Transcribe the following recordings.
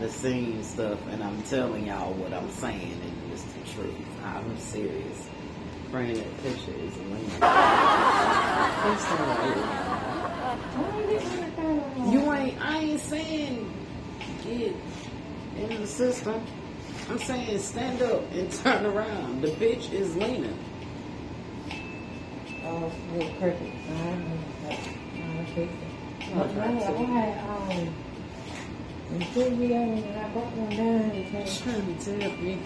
behind the scenes stuff, and I'm telling y'all what I'm saying, and it's the truth. I'm serious. Friend, that picture is lame. I ain't saying get in the system. I'm saying stand up and turn around. The bitch is leaning. Oh, it's perfect. I trying to tell me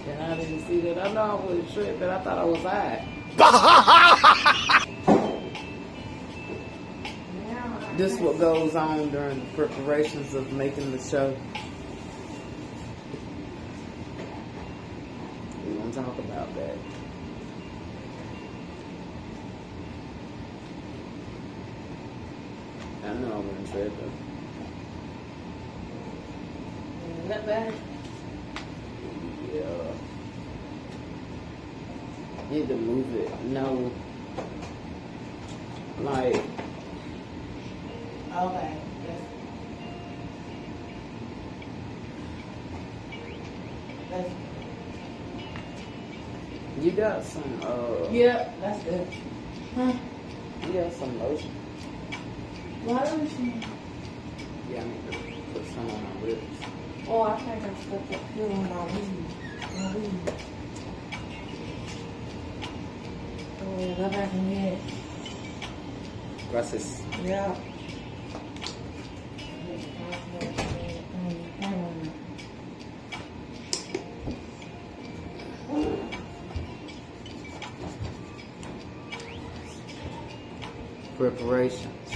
that I didn't see that. I know I was tripping, but I thought I was high. This what goes on during the preparations of making the show. We gonna talk about that. I know I wasn't tripping. Not bad. Yeah. Need to move it. No. Like. Okay. That's You got some, yeah, that's good. Huh? You got some lotion. Why don't you? Yeah, I need to put some on my lips. Oh, I think I stuck the pill on my weed. Oh, yeah, go back in here. Gracias. Yeah. Preparations.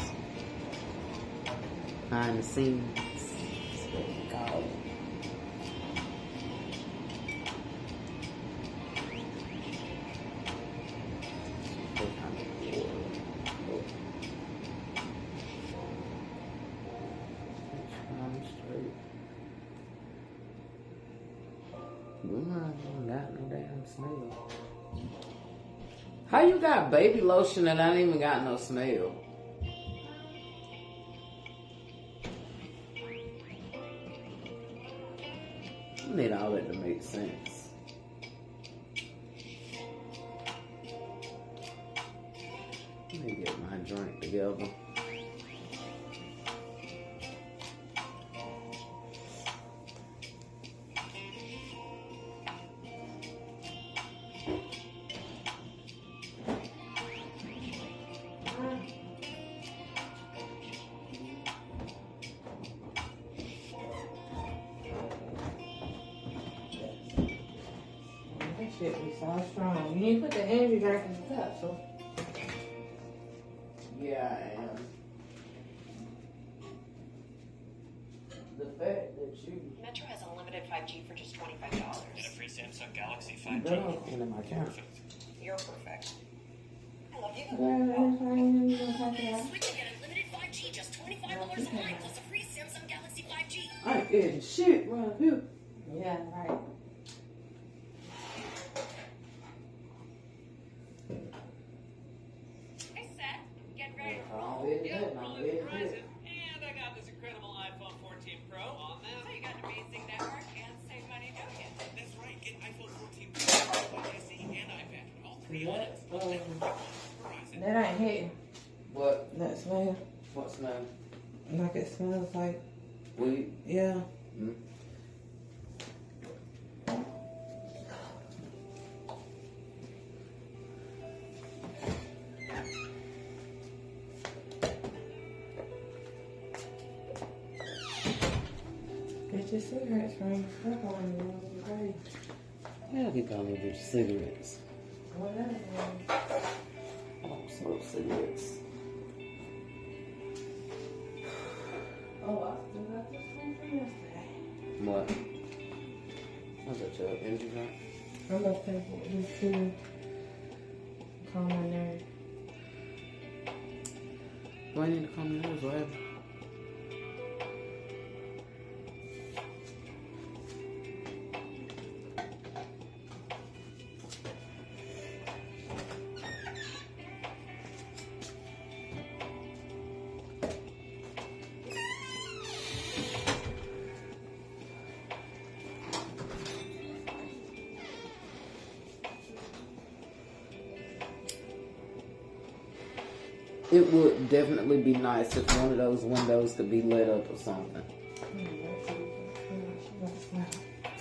Behind the scenes. That's what we call it. Got no damn smell. How you got baby lotion and I ain't even got no smell? I need all that to make sense. Let me get my drink together. Shit be so strong. You need to put the energy drink in the cup, so. Yeah, I am. The fact that you... Metro has unlimited 5G for just $25. Get a free Samsung Galaxy 5G. Girl, in my camera. Perfect. You're perfect. I love you. Switch and get unlimited 5G, just $25 a line, plus a free Samsung Galaxy 5G. I ain't getting shit right here. Yeah, right. Hey, Seth, get ready to I'm roll. with Yeah, it, I'm really with surprising. it. And I got this incredible iPhone 14 Pro on them. So you got an amazing network and save money doing it. That's right. Get iPhone 14 Pro, IC, and iPad. All three on it. Verizon. That ain't hitting. What? That smell. What smell? Like it smells like, Weed? yeah. Mm. Get your cigarettes from your stuff on you. Great. Yeah, you got me with your cigarettes. Whatever. I don't smoke cigarettes. Oh, I still got this one from yesterday. What? What's that, your energy drink? I'm gonna pay for this too. Calm my nerves. Do I need to calm your nerves? What happened? It would definitely be nice if one of those windows could be lit up or something.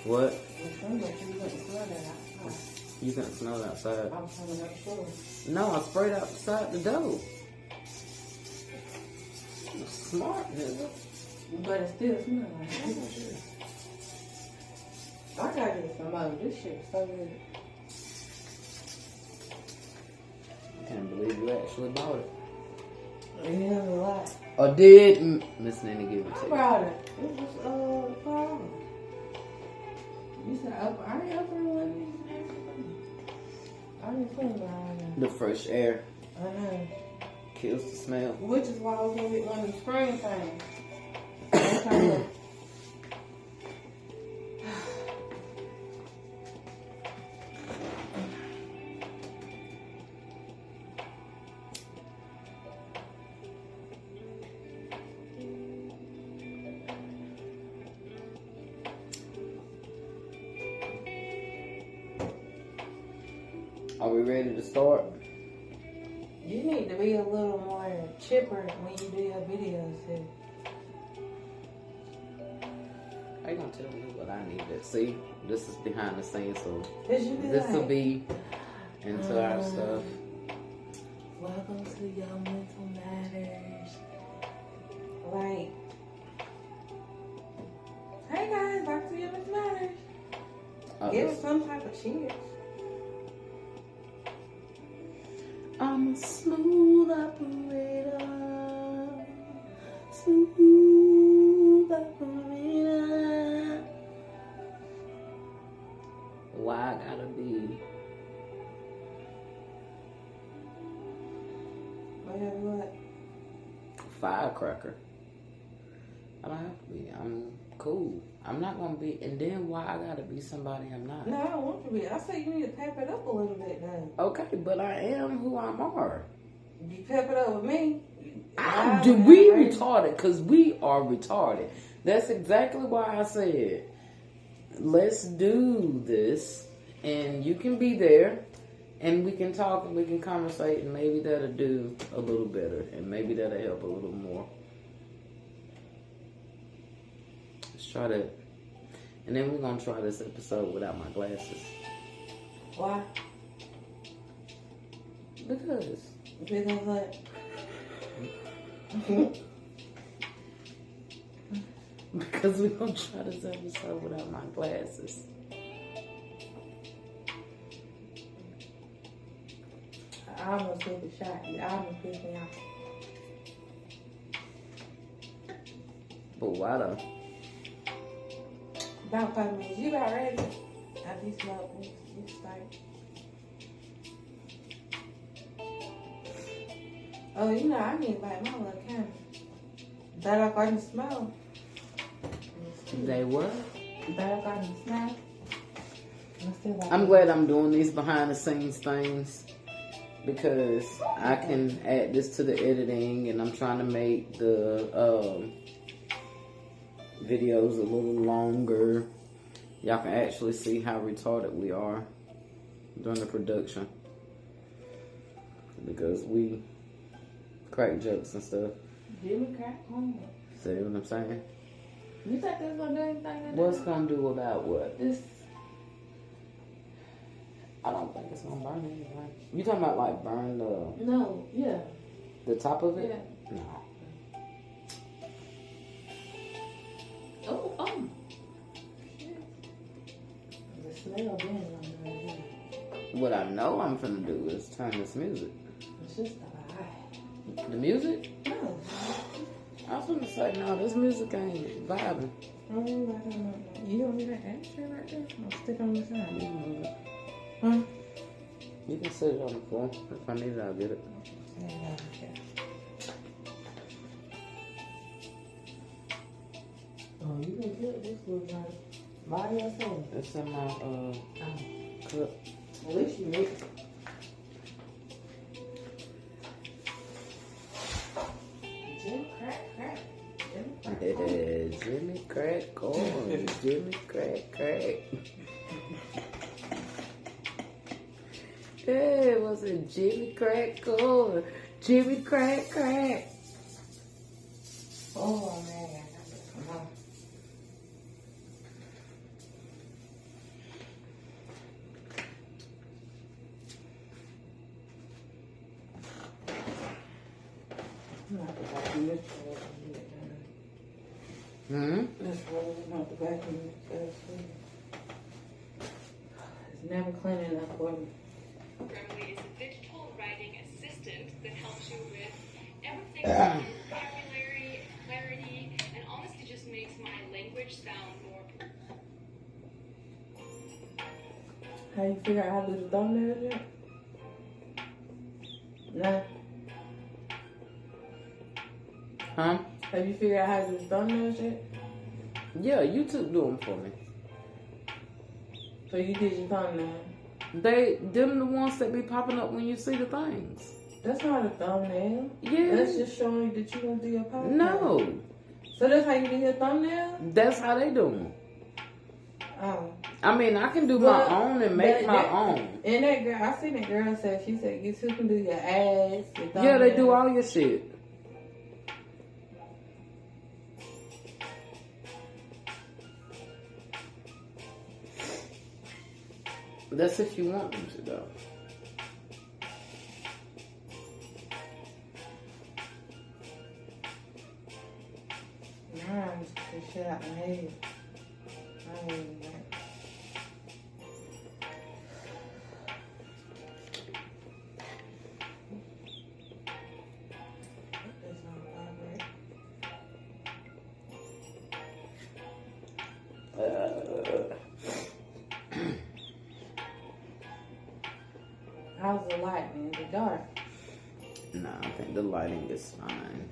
What? You couldn't smell it outside. No, I sprayed outside the door. Smart, nigga. But it still smells like it. I gotta get some more. This shit is so good. I can't believe you actually bought it. Yeah, a lot. Or did Miss Nanny give it to I you? brought it. It was $4. You said I ain't open one. I didn't clean it right The fresh air now. I know. kills the smell. Which is why I was gonna get one of the spring things. Okay. Are we ready to start? You need to be a little more chipper when you do your videos too. How you gonna tell me what I need to see? This is behind the scenes, so Cause you be this will like, be into our stuff. welcome to your mental matters. Like, hey guys, back to your mental matters. Give us some type of cheers. I'm a smooth operator. Smooth operator. Why I gotta be? What? Firecracker. I don't have to be. I'm cool. I'm not gonna be. And then why I gotta be somebody I'm not? No, I don't want to be. I say you need to pep it up a little bit now. Okay, but I am who I are. You pep it up with me. We retarded because we are retarded. That's exactly why I said, let's do this, and you can be there, and we can talk, and we can conversate, and maybe that'll do a little better, and maybe that'll help a little more. Let's try that. And then we're going to try this episode without my glasses. Why? Because what? because we're going to try this episode without my glasses. I almost took a shot. You almost pissed me off. But why though? About 5 minutes. You about ready? After you smoke, you start. Oh, you know, I need to light my little camera. That I can smell. They what? That I can smell. I'm glad I'm doing these behind the scenes things because I can add this to the editing, and I'm trying to make the videos a little longer. Y'all can actually see how retarded we are during the production because we crack jokes and stuff. Jimmy crack home. See what I'm saying? You think that's gonna do anything? What's gonna do about what? This. I don't think it's gonna burn anything. You talking about like burn No, yeah. the top of it? Yeah. No. Oh. The smell been on there. What I know I'm finna do is turn this music. It's just a lie. The music? No. I was gonna say, no, this music ain't vibing. You don't need that extra right there? I'll stick on the You side. can move it. Huh? You can set it on the floor. If I need it, I'll get it. Oh, you can get this looks like by yourself. It's in my cup. At least you make it. Jim crack. Yeah, Jimmy crack corn. Jimmy crack. Yeah, was it Jimmy crack corn? Jimmy crack, crack. Oh man, come on. I'm not the vacuum this roll when you get done. This roll is not the vacuum this It's never clean enough for me. Grammarly is a digital writing assistant that helps you with everything from vocabulary, clarity, and honestly just makes my language sound more. How you figure out how to do the thumbnails yet? No. Huh? Have you figured out how to do the thumbnails yet? Yeah, YouTube do them for me. So you did your thumbnail. Them the ones that be popping up when you see the things. That's not a thumbnail. Yeah. That's just showing you that you gonna do your podcast. No. So that's how you do your thumbnail? That's how they do them. Oh. I mean, I can do my own and make my own. And that girl, I seen that girl say, she said, you too can do your ads, your thumbnail. Yeah, they do all your shit. That's if you want them to, though. Nah, just put shit out my head. I ain't even that. That's not vibrate. How's the light, man? Is it dark? Nah, I think the lighting is fine.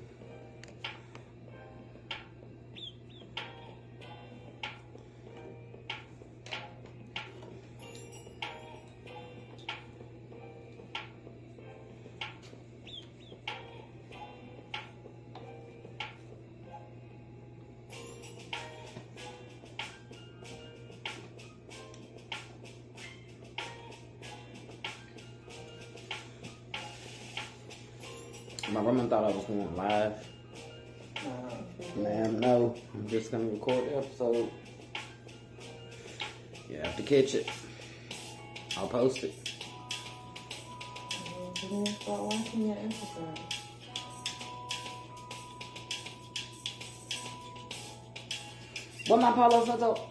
My grandma thought I was going live. Ma'am, no. I'm just gonna record the episode. You have to catch it. I'll post it. You didn't start watching your episode. What my Paulo Soto?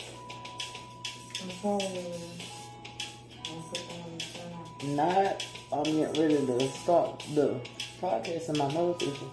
I'm sorry. I'll put that on the side. Not. I'm getting ready to start the podcast in my nose issue.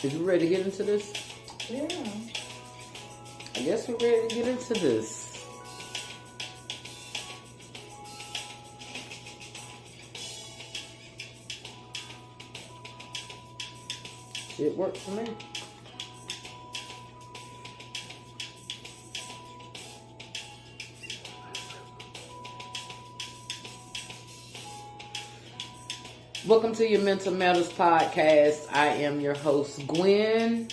Is you ready to get into this? Yeah. I guess we're ready to get into this. Shit works for me. Welcome to your Mental Matters podcast. I am your host, Gwen.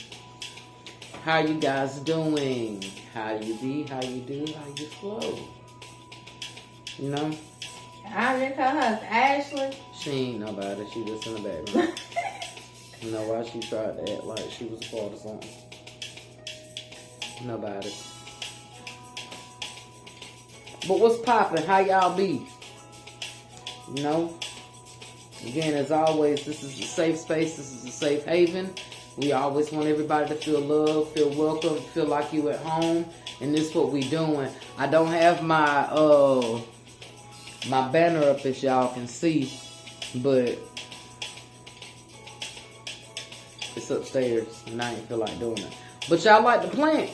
How you guys doing? How you be? How you do? How you flow? You know? I didn't call her Ashley. She ain't nobody. She just in the background. You know why she tried to act like she was a part of something? Nobody. But what's poppin'? How y'all be? You know? Again, as always, this is a safe space. This is a safe haven. We always want everybody to feel loved, feel welcome, feel like you at home. And this is what we doing. I don't have my my banner up as y'all can see, but it's upstairs and I ain't feel like doing it. But y'all like the plant.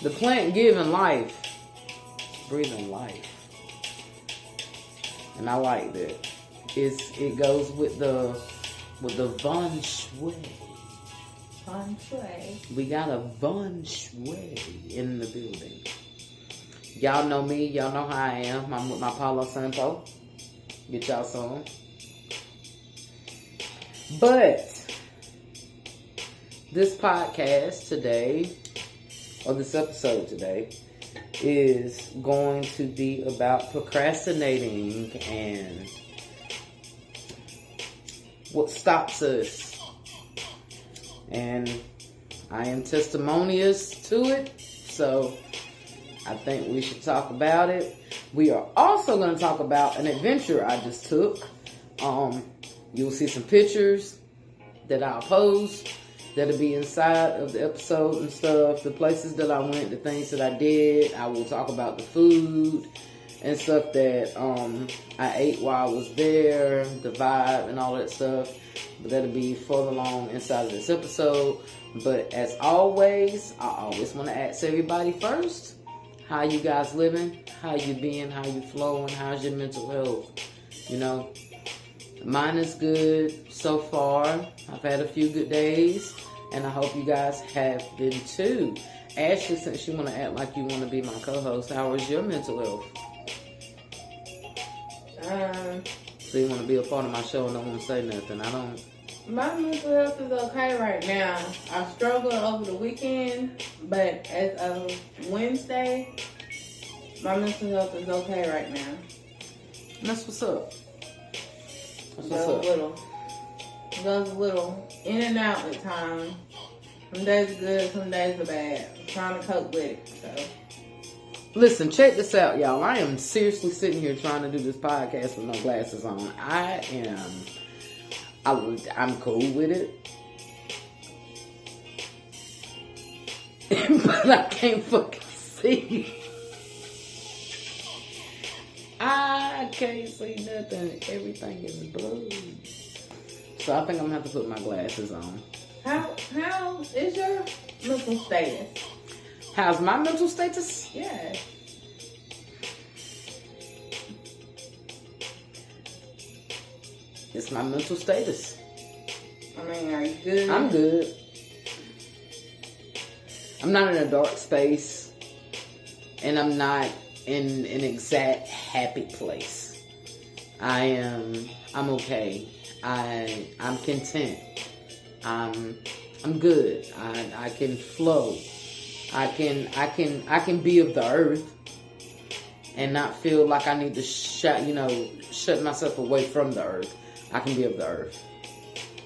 The plant giving life. It's breathing life. And I like that. It goes with the feng shui. Feng Shui. We got a Von Shui in the building. Y'all know me. Y'all know how I am. I'm with my Palo Santo. Get y'all some. But this podcast today, or this episode today, is going to be about procrastinating and what stops us. And I am testimonious to it, so I think we should talk about it. We are also going to talk about an adventure I just took. You'll see some pictures that I'll post that'll be inside of the episode and stuff. The places that I went, the things that I did. I will talk about the food and stuff that I ate while I was there, the vibe and all that stuff. But that'll be further along inside of this episode. But as always, I always want to ask everybody first, how you guys living? How you being? How you flowing? How's your mental health? You know, mine is good so far. I've had a few good days, and I hope you guys have been too. Ashley, since you want to act like you want to be my co-host, how is your mental health? So you want to be a part of my show and don't want to say nothing? I don't. My mental health is okay right now. I struggled over the weekend, but as of Wednesday, my mental health is okay right now. That's what's up. That's what's Goes up. goes a little in and out at times. Some days are good, some days are bad. I'm trying to cope with it. So Listen, check this out, y'all. I am seriously sitting here trying to do this podcast with no glasses on. I'm cool with it. But I can't fucking see. I can't see nothing. Everything is blue. So I think I'm gonna have to put my glasses on. how is your mental status? How's my mental status? Yeah. It's my mental status. I mean, are you good? I'm good. I'm not in a dark space, and I'm not in an exact happy place. I'm okay. I'm content. I'm good. I can flow. I can be of the earth and not feel like I need to shut myself away from the earth. I can be of the earth,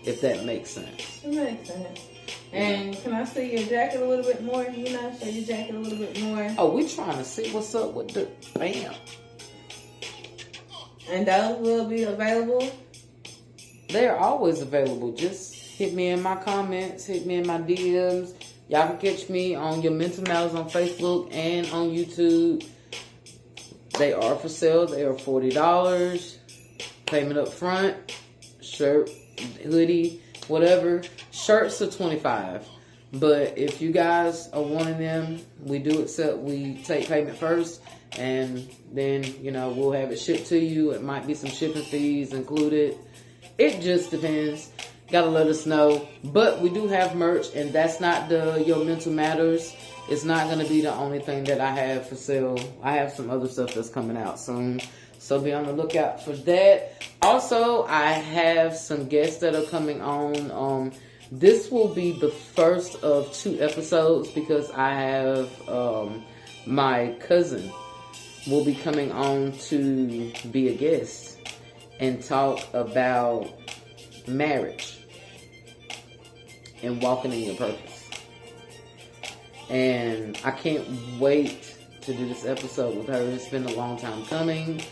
if that makes sense. It makes sense. And can I see your jacket a little bit more? Show your jacket a little bit more. Oh, we trying to see what's up with the bam. And those will be available. They're always available. Just hit me in my comments, hit me in my DMs. Y'all can catch me on Your Mental Matters on Facebook and on YouTube. They are for sale. They are $40. Payment up front. Shirt, hoodie, whatever. Shirts are $25. But if you guys are wanting them, we do accept. We take payment first, and then we'll have it shipped to you. It might be some shipping fees included. It just depends. Gotta let us know. But we do have merch, and that's not the Your Mental Matters. It's not gonna be the only thing that I have for sale. I have some other stuff that's coming out soon, so be on the lookout for that. Also, I have some guests that are coming on. This will be the first of 2 episodes because I have my cousin will be coming on to be a guest and talk about marriage and walking in your purpose. And I can't wait to do this episode with her. It's been a long time coming,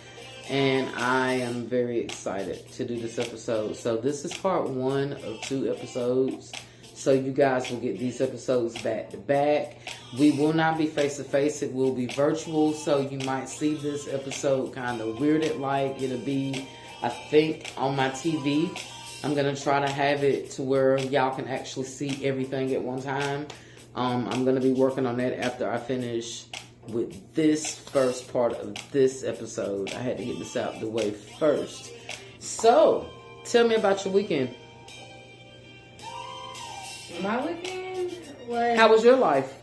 and I am very excited to do this episode. So this is part 1 of 2 episodes. So you guys will get these episodes back to back. We will not be face to face. It will be virtual. So you might see this episode kind of weirded like. It'll be, I think, on my TV. I'm going to try to have it to where y'all can actually see everything at one time. I'm going to be working on that after I finish with this first part of this episode. I had to get this out the way first. So, tell me about your weekend. My weekend was. How was your life?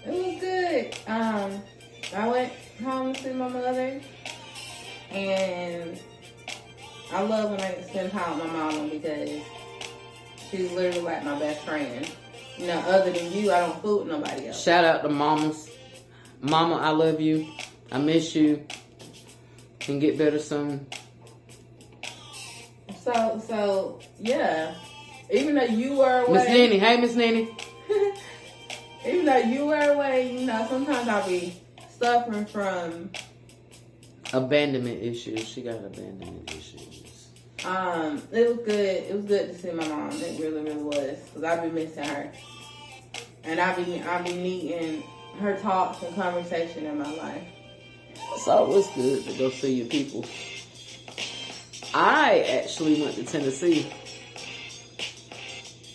It was good. I went home to see my mother, and I love when I get to spend time with my mama because she's literally like my best friend. You know, other than you, I don't fool with nobody else. Shout out to mamas. Mama, I love you. I miss you. And get better soon. So yeah. Even though you were away, Miss Nanny, hey Miss Nanny. even though you were away, you know, sometimes I'll be suffering from Abandonment issues. She got abandonment issues. it was good. It was good to see my mom. It really, really was. Because I've been missing her. And I've been needing her talks and conversation in my life. It's always good to go see your people. I actually went to Tennessee.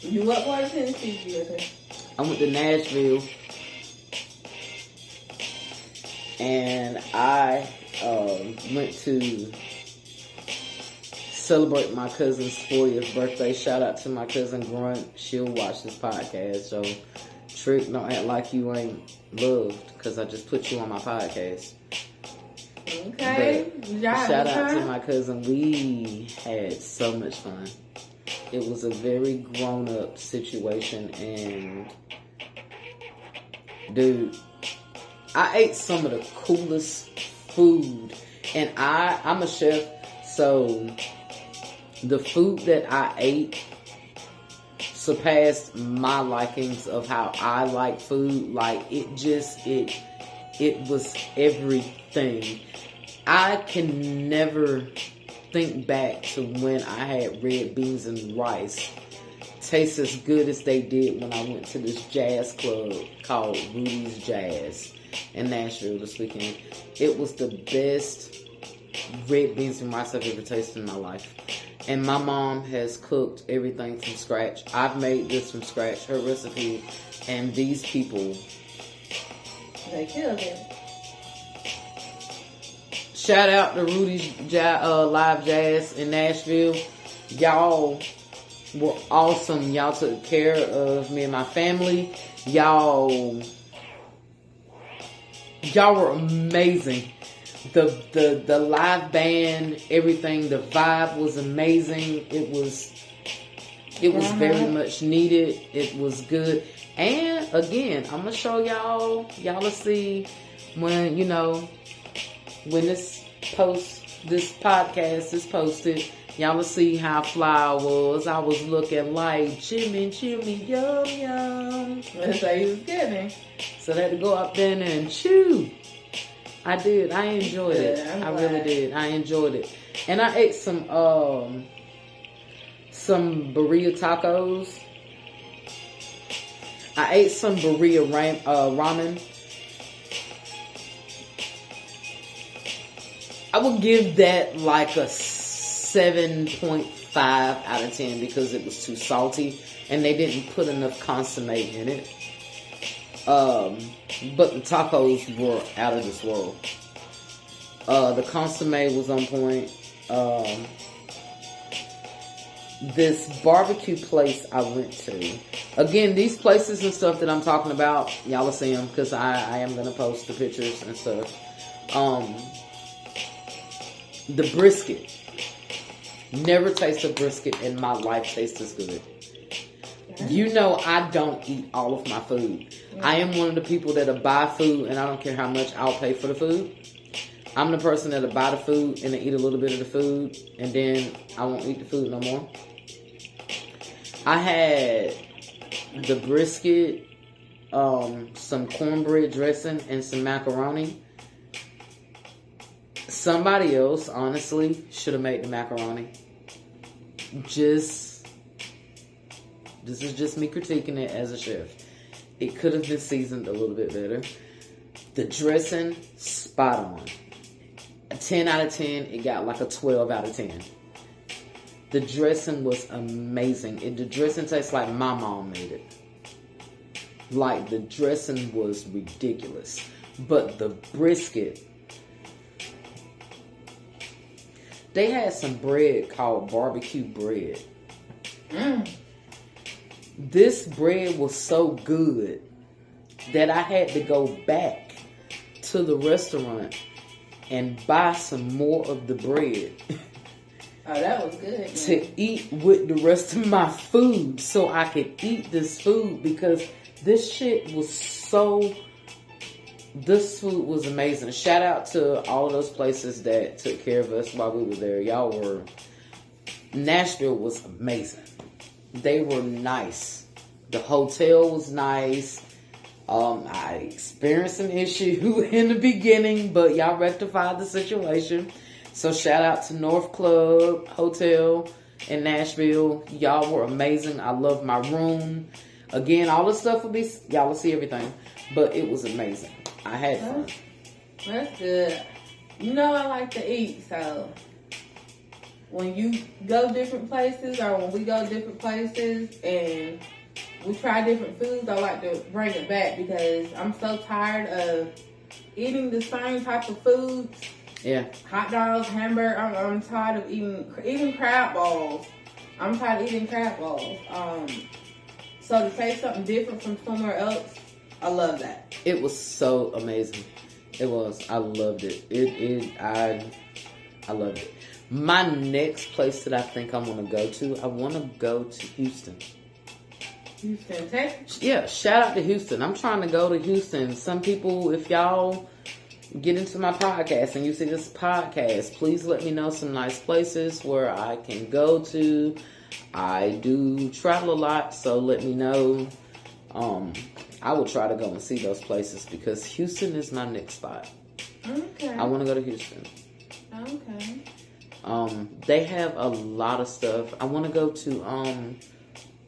You what part of Tennessee did you go to? I went to Nashville. And I went to celebrate my cousin's 40th birthday. Shout out to my cousin Grunt. She'll watch this podcast. So, Trick, don't act like you ain't loved because I just put you on my podcast. Okay. Shout out to my cousin. We had so much fun. It was a very grown-up situation, and dude, I ate some of the coolest food, and I'm a chef, so the food that I ate surpassed my likings of how I like food. Like, it was everything. I can never think back to when I had red beans and rice taste as good as they did when I went to this jazz club called Rudy's Jazz in Nashville this weekend. It was the best red beans and rice I've ever tasted in my life. And my mom has cooked everything from scratch. I've made this from scratch, her recipe, and these people, they killed it. Shout out to Rudy's Live Jazz in Nashville. Y'all were awesome. Y'all took care of me and my family. Y'all were amazing. The live band, everything, the vibe was amazing. It was very much needed. It was good. And again, I'm gonna show y'all will see when, you know, when this podcast is posted, y'all will see how fly I was. I was looking like Jimmy, yum, yum. That's how you was getting. So I had to go up there and chew. I did. I enjoyed it. I really did. I enjoyed it. And I ate some burrito tacos. I ate some burrito ramen. I would give that like a 7.5 out of 10 because it was too salty and they didn't put enough consomme in it. But the tacos were out of this world. The consomme was on point. This barbecue place I went to. Again, these places and stuff that I'm talking about, y'all will see them because I am going to post the pictures and stuff. The brisket. Never tasted brisket in my life taste as good. You know I don't eat all of my food. I am one of the people that'll buy food and I don't care how much I'll pay for the food. I'm the person that'll buy the food and then eat a little bit of the food and then I won't eat the food no more. I had the brisket, some cornbread dressing, and some macaroni. Somebody else, honestly, should have made the macaroni. This is just me critiquing it as a chef. It could have been seasoned a little bit better. The dressing, spot on. A 10 out of 10, it got like a 12 out of 10. The dressing was amazing. The dressing tastes like my mom made it. Like, the dressing was ridiculous. But the brisket, they had some bread called barbecue bread. This bread was so good that I had to go back to the restaurant and buy some more of the bread Oh, that was good. Man. to eat with the rest of my food so I could eat this food because this shit was so... This food was amazing. Shout out to all of those places that took care of us while we were there. Y'all were... Nashville was amazing. They were nice. The hotel was nice. I experienced an issue in the beginning, but y'all rectified the situation. So shout out to North Club Hotel in Nashville. Y'all were amazing. I love my room. Again, all the stuff will be... Y'all will see everything. But it was amazing. I had fun. That's good. You know I like to eat, so when you go different places or when we go different places and we try different foods, I like to bring it back because I'm so tired of eating the same type of foods. Yeah. Hot dogs, hamburger. I'm tired of eating crab balls. I'm tired of eating crab balls. So to taste something different from somewhere else, I love that. It was so amazing. It was. I loved it. I loved it. My next place that I think I want to go to Houston. Houston, Texas? Yeah, shout out to Houston. I'm trying to go to Houston. Some people, if y'all get into my podcast and you see this podcast, please let me know some nice places where I can go to. I do travel a lot, so let me know. I will try to go and see those places because Houston is my next spot. Okay. I want to go to Houston. Okay. They have a lot of stuff. I want to go to,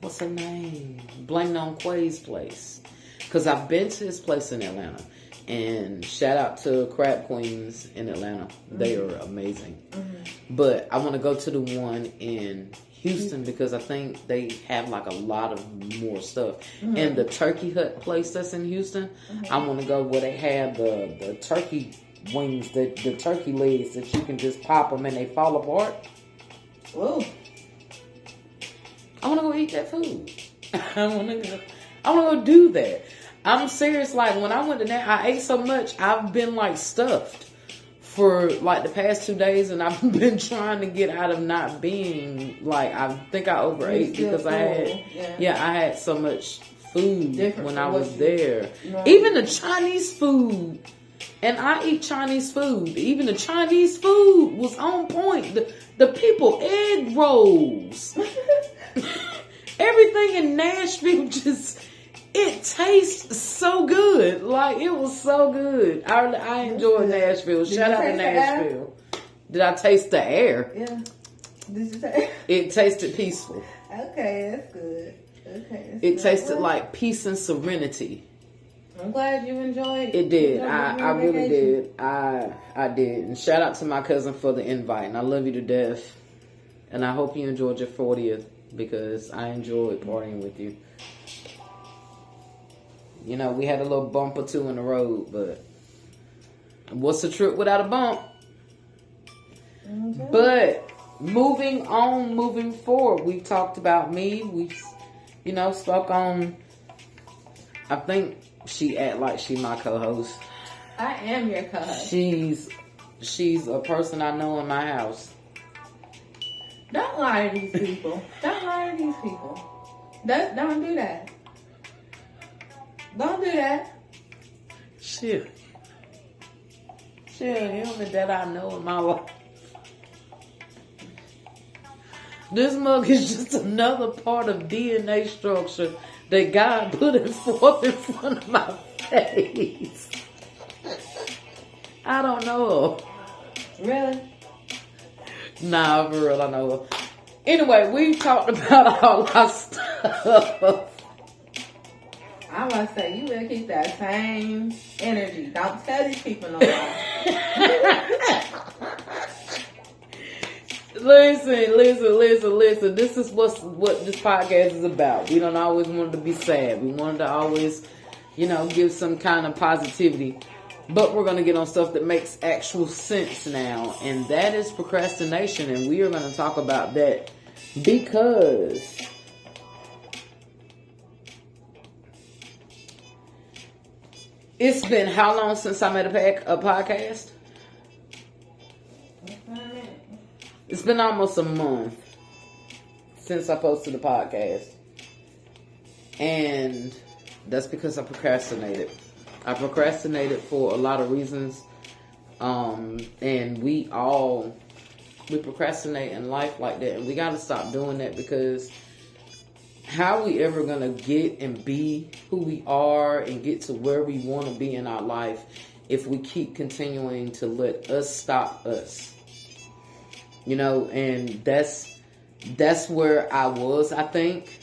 what's her name? Blame on Quay's place. Because I've been to his place in Atlanta. And shout out to Crab Queens in Atlanta. They are amazing. Mm-hmm. But I want to go to the one in Houston because I think they have like a lot of more stuff. Mm-hmm. And the Turkey Hut place that's in Houston, I want to go where they have the turkey wings, the turkey legs that you can just pop them and they fall apart. Whoa. I want to go eat that food. I want to go do that. I'm serious. Like when I went to that, I ate so much. I've been like stuffed for like the past 2 days, and I've been trying to get out of not being like. I think I overate because I had, I had so much food when I was there. Right. Even the Chinese food, and I eat Chinese food. Even the Chinese food was on point. The people egg rolls, everything in Nashville just. It tastes so good. Like, it was so good. I enjoyed Nashville. Shout out to Nashville. Did I taste the air? Yeah. Did you taste? It tasted peaceful. Okay, that's good. Okay. It tasted like peace and serenity. I'm glad you enjoyed it. Did. I really did. I did. And shout out to my cousin for the invite. And I love you to death. And I hope you enjoyed your 40th because I enjoyed partying with you. You know, we had a little bump or two in the road, but what's a trip without a bump? Okay. But moving on, moving forward, we've talked about me. We, spoke on, I think she act like she my co-host. I am your co-host. She's a person I know in my house. Don't lie to these people. Don't lie to these people. Don't do that. Don't do that. Shit. Him that I know in my life. This mug is just another part of DNA structure that God put forth in front of my face. I don't know. Really? Nah, for real, I know. Anyway, we talked about all our stuff. I must say, you better keep that same energy. Don't tell these people no lie. Listen. This is what this podcast is about. We don't always want it to be sad. We wanted to always, give some kind of positivity. But we're going to get on stuff that makes actual sense now. And that is procrastination. And we are going to talk about that because It's been how long since I made a podcast? It's been almost a month since I posted a podcast. And that's because I procrastinated. I procrastinated for a lot of reasons. And we procrastinate in life like that. And we got to stop doing that, because how are we ever going to get and be who we are and get to where we want to be in our life if we keep continuing to let us stop us? You know, and that's where I was, I think.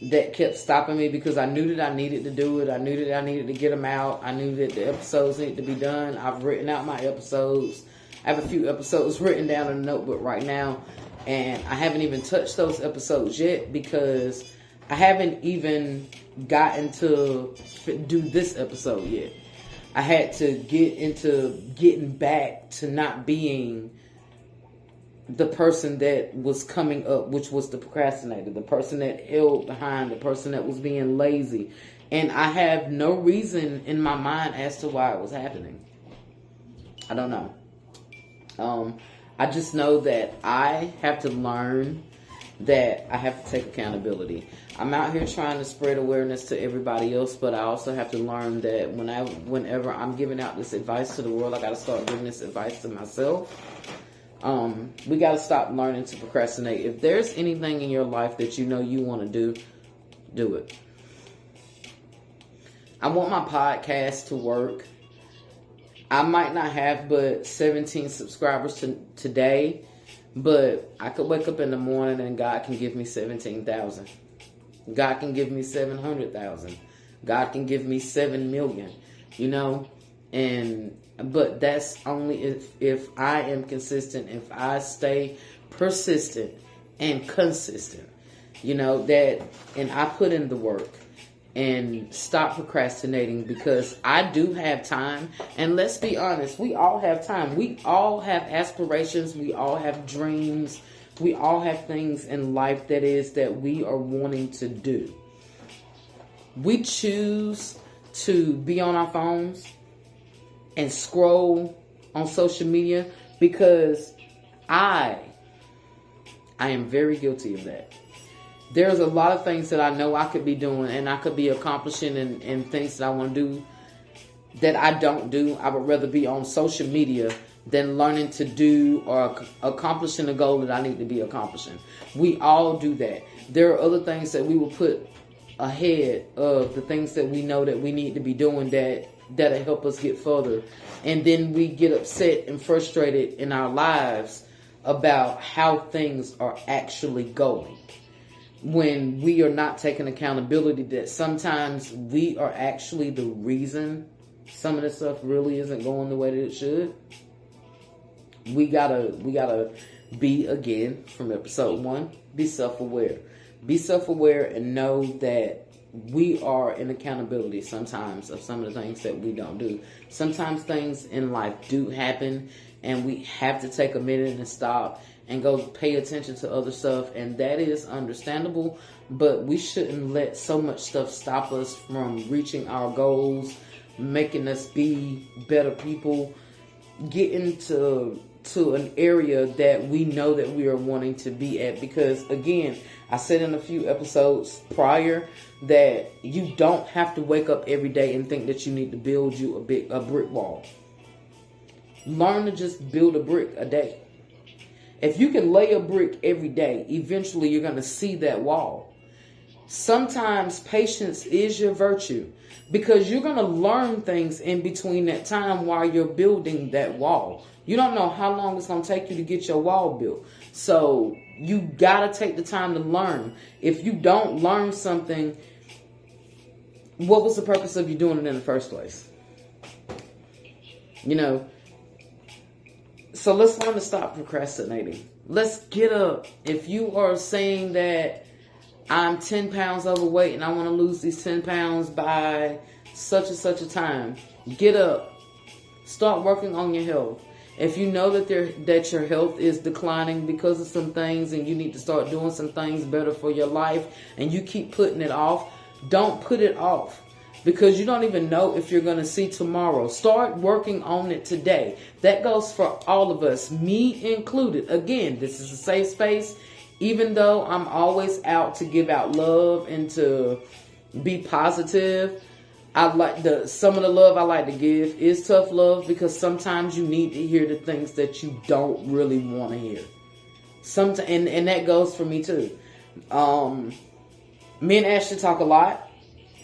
That kept stopping me, because I knew that I needed to do it. I knew that I needed to get them out. I knew that the episodes needed to be done. I've written out my episodes. I have a few episodes written down in a notebook right now. And I haven't even touched those episodes yet, because I haven't even gotten to do this episode yet. I had to get into getting back to not being the person that was coming up, which was the procrastinator, the person that held behind, the person that was being lazy. And I have no reason in my mind as to why it was happening. I don't know. I just know that I have to learn that I have to take accountability. I'm out here trying to spread awareness to everybody else, but I also have to learn that whenever I'm giving out this advice to the world, I got to start giving this advice to myself. We got to stop learning to procrastinate. If there's anything in your life that you know you want to do it. I want my podcast to work. I might not have but 17 subscribers today, but I could wake up in the morning and God can give me 17,000. God can give me 700,000. God can give me 7 million, you know, but that's only if I am consistent, if I stay persistent and consistent, you know, and I put in the work and stop procrastinating, because I do have time. And let's be honest, we all have time. We all have aspirations. We all have dreams. We all have things in life that we are wanting to do. We choose to be on our phones and scroll on social media because I am very guilty of that. There's a lot of things that I know I could be doing and I could be accomplishing and things that I want to do that I don't do. I would rather be on social media than learning to do or accomplishing a goal that I need to be accomplishing. We all do that. There are other things that we will put ahead of the things that we know that we need to be doing that'll help us get further. And then we get upset and frustrated in our lives about how things are actually going, when we are not taking accountability that sometimes we are actually the reason some of this stuff really isn't going the way that it should. We gotta be, again, from episode 1, be self-aware. Be self-aware and know that we are in accountability sometimes of some of the things that we don't do. Sometimes things in life do happen and we have to take a minute and stop and go pay attention to other stuff, and that is understandable, but we shouldn't let so much stuff stop us from reaching our goals, making us be better people, getting to an area that we know that we are wanting to be at. Because again, I said in a few episodes prior that you don't have to wake up every day and think that you need to build you a brick wall. Learn to just build a brick a day. If you can lay a brick every day, eventually you're going to see that wall. Sometimes patience is your virtue, because you're going to learn things in between that time while you're building that wall. You don't know how long it's going to take you to get your wall built. So you got to take the time to learn. If you don't learn something, what was the purpose of you doing it in the first place? You know, so let's learn to stop procrastinating. Let's get up. If you are saying that I'm 10 pounds overweight and I want to lose these 10 pounds by such and such a time, get up. Start working on your health. If you know that your health is declining because of some things and you need to start doing some things better for your life and you keep putting it off, don't put it off. because you don't even know if you're going to see tomorrow. Start working on it today. That goes for all of us, me included. Again, this is a safe space. Even though I'm always out to give out love and to be positive, some of the love I like to give is tough love, because sometimes you need to hear the things that you don't really want to hear. And that goes for me too. Me and Ashley talk a lot,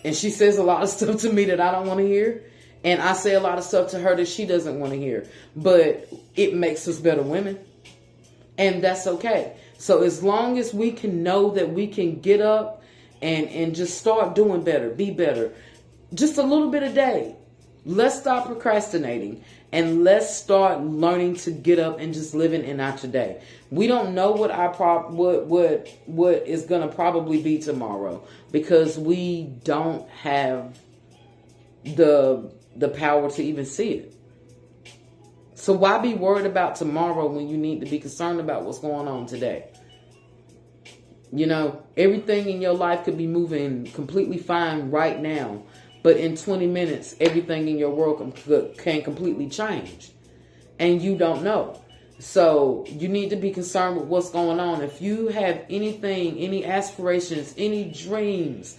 and she says a lot of stuff to me that I don't want to hear, and I say a lot of stuff to her that she doesn't want to hear. But it makes us better women, and that's okay. So as long as we can know that we can get up and just start doing better, be better, just a little bit a day. Let's stop procrastinating, and let's start learning to get up and just living in our today. We don't know what what is gonna probably be tomorrow, because we don't have the power to even see it. So why be worried about tomorrow when you need to be concerned about what's going on today? You know, everything in your life could be moving completely fine right now, but in 20 minutes, everything in your world can completely change, and you don't know. So you need to be concerned with what's going on. If you have anything, any aspirations, any dreams,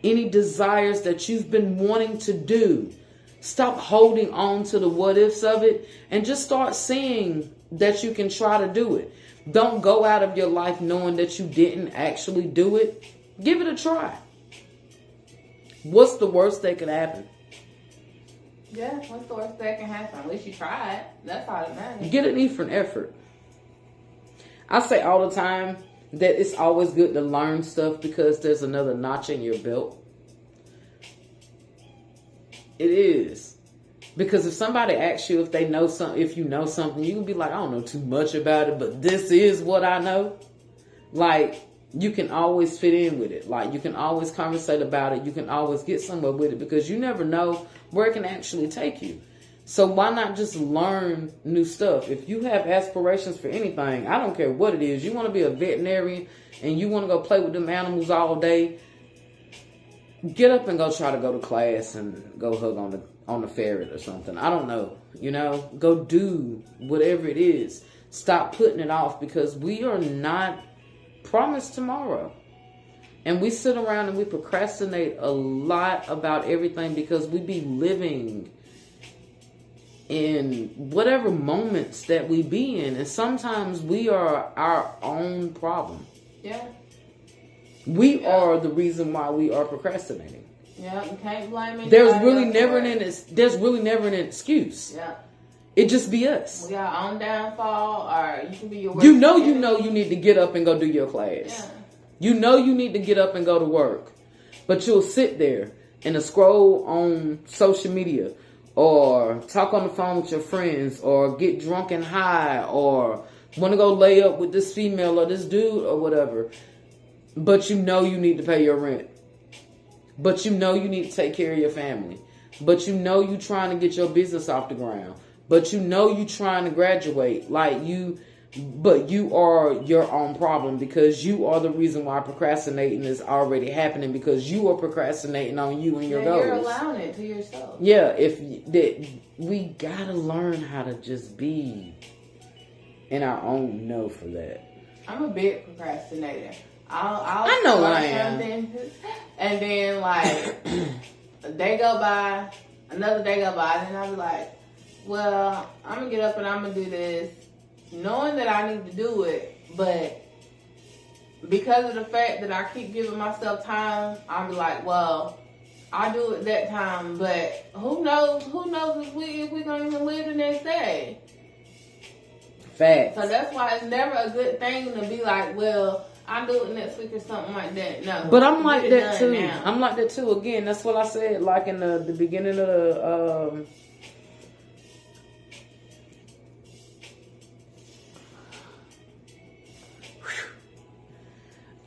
any desires that you've been wanting to do, stop holding on to the what ifs of it and just start seeing that you can try to do it. Don't go out of your life knowing that you didn't actually do it. Give it a try. What's the worst that could happen? Yeah, what's the worst that can happen? At least you tried. That's all that matters. Get an different effort. I say all the time that it's always good to learn stuff, because there's another notch in your belt. It is. Because if somebody asks you if they know something, if you know something, you can be like, I don't know too much about it, but this is what I know. Like, you can always fit in with it. Like, you can always conversate about it. You can always get somewhere with it, because you never know where it can actually take you. So why not just learn new stuff? If you have aspirations for anything, I don't care what it is. You want to be a veterinarian and you want to go play with them animals all day, get up and go try to go to class and go hug on the ferret or something. I don't know. You know, go do whatever it is. Stop putting it off, because we are not promised tomorrow. And we sit around and we procrastinate a lot about everything, because we be living in whatever moments that we be in. And sometimes we are our own problem. Yeah. We are the reason why we are procrastinating. Yeah, you can't blame me. There's really never an excuse. Yeah. It just be us. We got our own downfall, or you can be your worst You know enemy. you need to get up and go do your class. Yeah. You know you need to get up and go to work. But you'll sit there and scroll on social media, or talk on the phone with your friends, or get drunk and high, or want to go lay up with this female or this dude or whatever. But you know you need to pay your rent. But you know you need to take care of your family. But you know you trying to get your business off the ground. But you know you trying to graduate. But you are your own problem, because you are the reason why procrastinating is already happening, because you are procrastinating on you and your goals. You're allowing it to yourself. Yeah, we gotta learn how to just be in our own know for that. I'm a big procrastinator. I know start I am. something, and then like a day go by, another day go by, and then I'll be like, well, I'm gonna get up and I'm gonna do this, knowing that I need to do it, but because of the fact that I keep giving myself time, I'll be like, well, I'll do it that time, but who knows if we're gonna even live the next day. Facts. So that's why it's never a good thing to be like, well, I'll do it next week or something like that. No. But I'm like Get it that done too. now. I'm like that too. Again, that's what I said, like in the beginning of the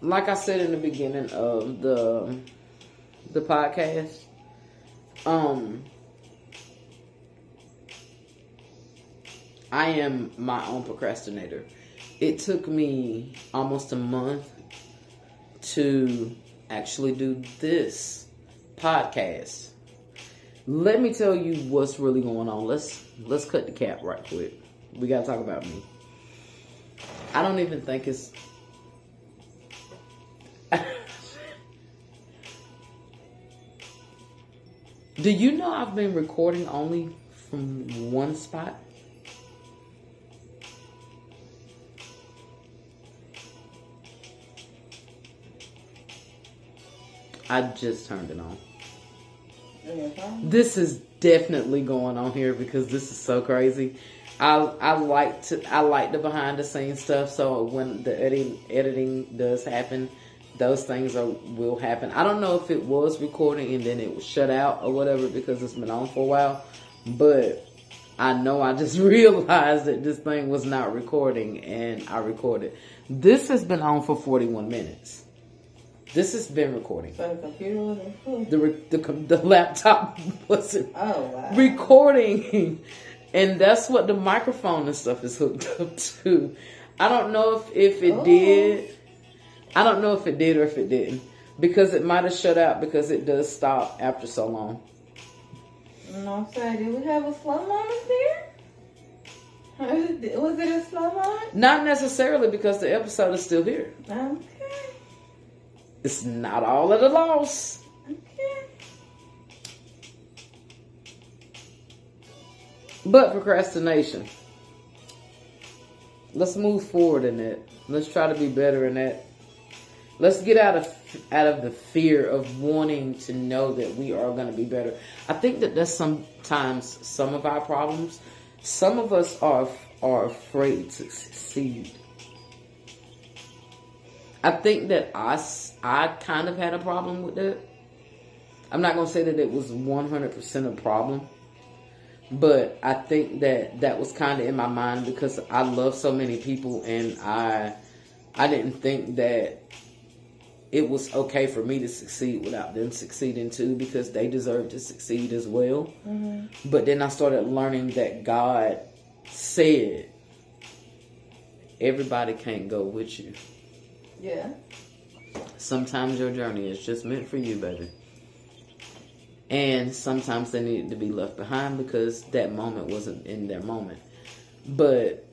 like I said in the beginning of the podcast, I am my own procrastinator. It took me almost a month to actually do this podcast. Let me tell you what's really going on. Let's cut the cap right quick. We gotta talk about me. I don't even think it's Do you know I've been recording only from one spot? I just turned it on. This is definitely going on here because this is so crazy. I like the behind the scenes stuff. So when the editing does happen, those things will happen. I don't know if it was recording and then it was shut out or whatever because it's been on for a while. But I know I just realized that this thing was not recording and I recorded. This has been on for 41 minutes. This has been recording. So the computer wasn't The laptop wasn't recording. And that's what the microphone and stuff is hooked up to. I don't know if it did. I don't know if it did or if it didn't. Because it might have shut out because it does stop after so long. No, sorry. Did we have a slow moment there? Was it a slow moment? Not necessarily because the episode is still here. Okay. It's not all at a loss. Okay. But procrastination. Let's move forward in that. Let's try to be better in that. Let's get out of the fear of wanting to know that we are going to be better. I think that that's sometimes some of our problems. Some of us are afraid to succeed. I think that I kind of had a problem with that. I'm not going to say that it was 100% a problem. But I think that was kind of in my mind because I love so many people and I didn't think that it was okay for me to succeed without them succeeding too because they deserve to succeed as well. Mm-hmm. But then I started learning that God said everybody can't go with you. Yeah. Sometimes your journey is just meant for you, baby. And sometimes they needed to be left behind because that moment wasn't in their moment. But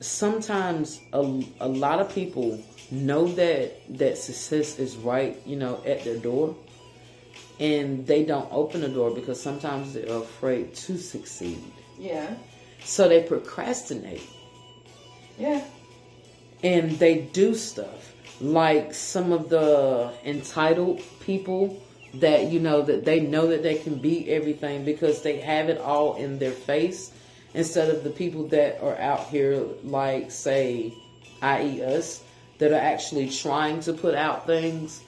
sometimes a lot of people know that success is right, at their door. And they don't open the door because sometimes they're afraid to succeed. Yeah. So they procrastinate. Yeah. And they do stuff like some of the entitled people that, that they know that they can be everything because they have it all in their face instead of the people that are out here like, say, i.e. us, that are actually trying to put out things.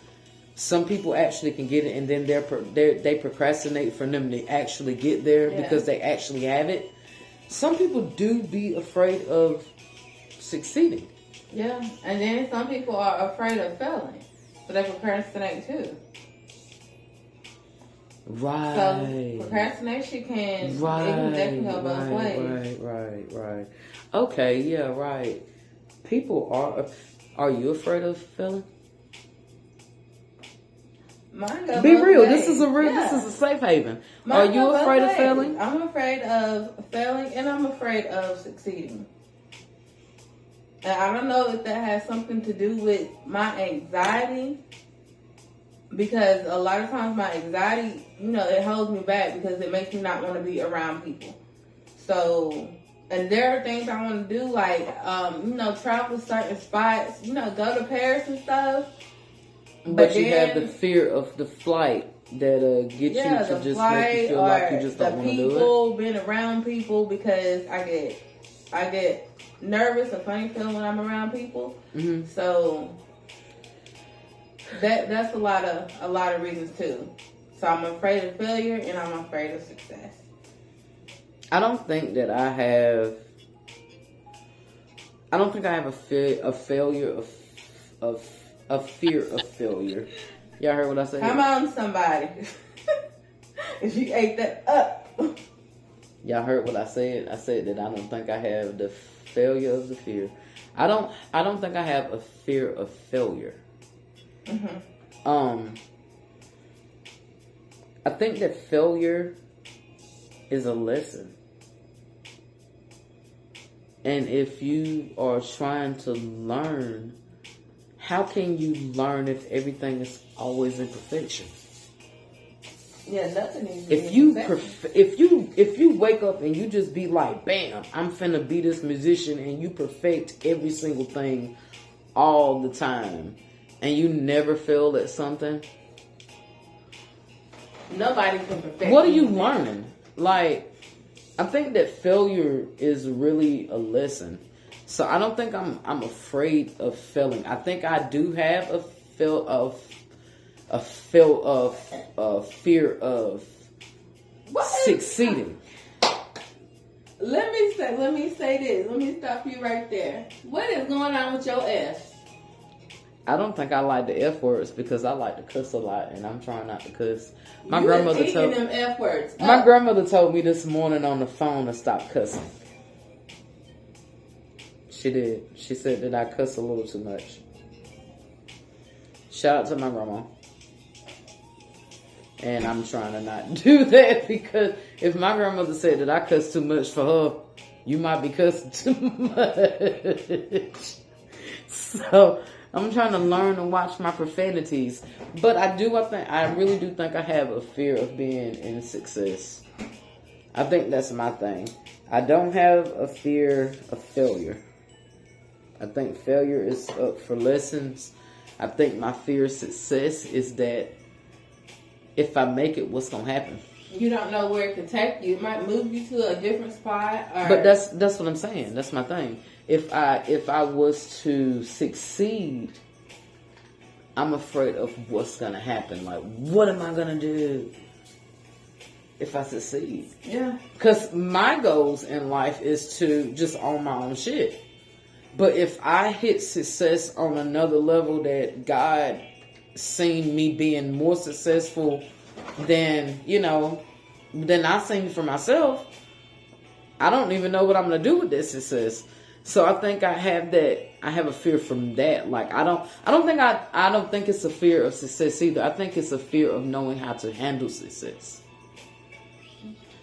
Some people actually can get it and then they procrastinate for them to actually get there because they actually have it. Some people do be afraid of succeeding. Yeah, and then some people are afraid of failing, so they procrastinate too. Right. So procrastination can definitely go both ways. Right. Okay, yeah, right. People are you afraid of failing? Mine go Be both real. ways. This is a safe haven. Mine Are you go both afraid of ways. failing? I'm afraid of failing and I'm afraid of succeeding. And I don't know if that has something to do with my anxiety. Because a lot of times my anxiety, it holds me back because it makes me not want to be around people. So, and there are things I want to do like, travel certain spots, go to Paris and stuff. But you have the fear of the flight that gets you to just make you feel like you just don't want to do it. People, being around people because I get nervous and funny feeling when I'm around people. Mm-hmm. So that's a lot of reasons too. So I'm afraid of failure and I'm afraid of success. I don't think I have a fear of failure a fear of failure. Y'all heard what I said? Come on, somebody. If you ate that up. Y'all heard what I said? I said that I don't think I have the failure of the fear. I don't think I have a fear of failure. Mm-hmm. I think that failure is a lesson. And if you are trying to learn, how can you learn if everything is always in perfection? Yeah, nothing is. If you wake up and you just be like, bam, I'm finna be this musician, and you perfect every single thing all the time, and you never fail at something, Nobody can perfect. what are you learning? Like, I think that failure is really a lesson. So I don't think I'm afraid of failing. I think I do have a fear of succeeding. Let me say this. Let me stop you right there. What is going on with your F? I don't think I like the F words because I like to cuss a lot, and I'm trying not to cuss. My You grandmother taking told them F words. my grandmother told me this morning on the phone to stop cussing. She did. She said that I cuss a little too much. Shout out to my grandma. And I'm trying to not do that, because if my grandmother said that I cuss too much for her, you might be cussing too much. So I'm trying to learn to watch my profanities. But I really do think I have a fear of being in success. I think that's my thing. I don't have a fear of failure. I think failure is up for lessons. I think my fear of success is that if I make it, what's gonna happen? You don't know where it could take you. It might move you to a different spot. But that's what I'm saying. That's my thing. If I was to succeed, I'm afraid of what's gonna happen. Like, what am I gonna do if I succeed? Yeah. Because my goals in life is to just own my own shit. But if I hit success on another level that God seen me being more successful than I seen for myself, I don't even know what I'm gonna do with this success. So I think I have a fear from that. Like, I don't think it's a fear of success either. I think it's a fear of knowing how to handle success.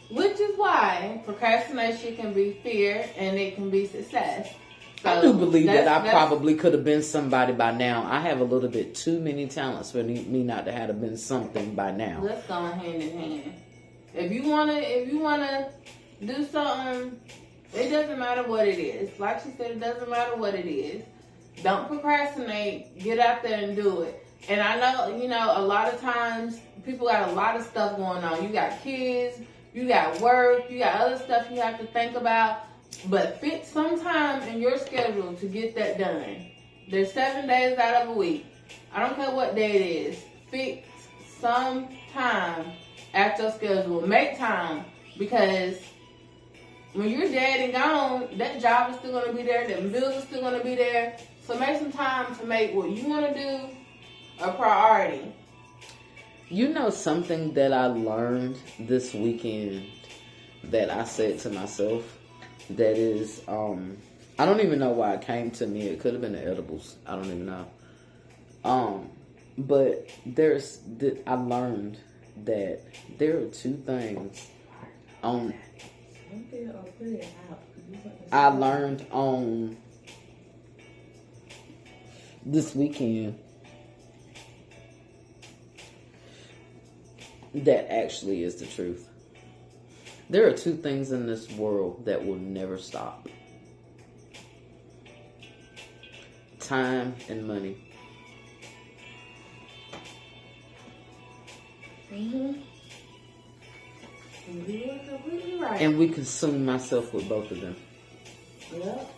Which is why procrastination can be fear and it can be success. So I do believe that I probably could have been somebody by now. I have a little bit too many talents for me not to have been something by now. Let's go hand in hand. If you wanna do something, it doesn't matter what it is. Like she said, it doesn't matter what it is. Don't procrastinate. Get out there and do it. And I know, a lot of times people got a lot of stuff going on. You got kids, you got work, you got other stuff you have to think about. But fit some time in your schedule to get that done. There's 7 days out of a week. I don't care what day it is. Fit some time at your schedule. Make time, because when you're dead and gone, that job is still going to be there. The bills are still going to be there. So make some time to make what you want to do a priority. Something that I learned this weekend that I said to myself, that is, I don't even know why it came to me. It could have been the edibles. I don't even know. But I learned that there are two things I learned on this weekend that actually is the truth. There are two things in this world that will never stop. Time and money. Mm-hmm. You're completely right. And we consume myself with both of them. Yep.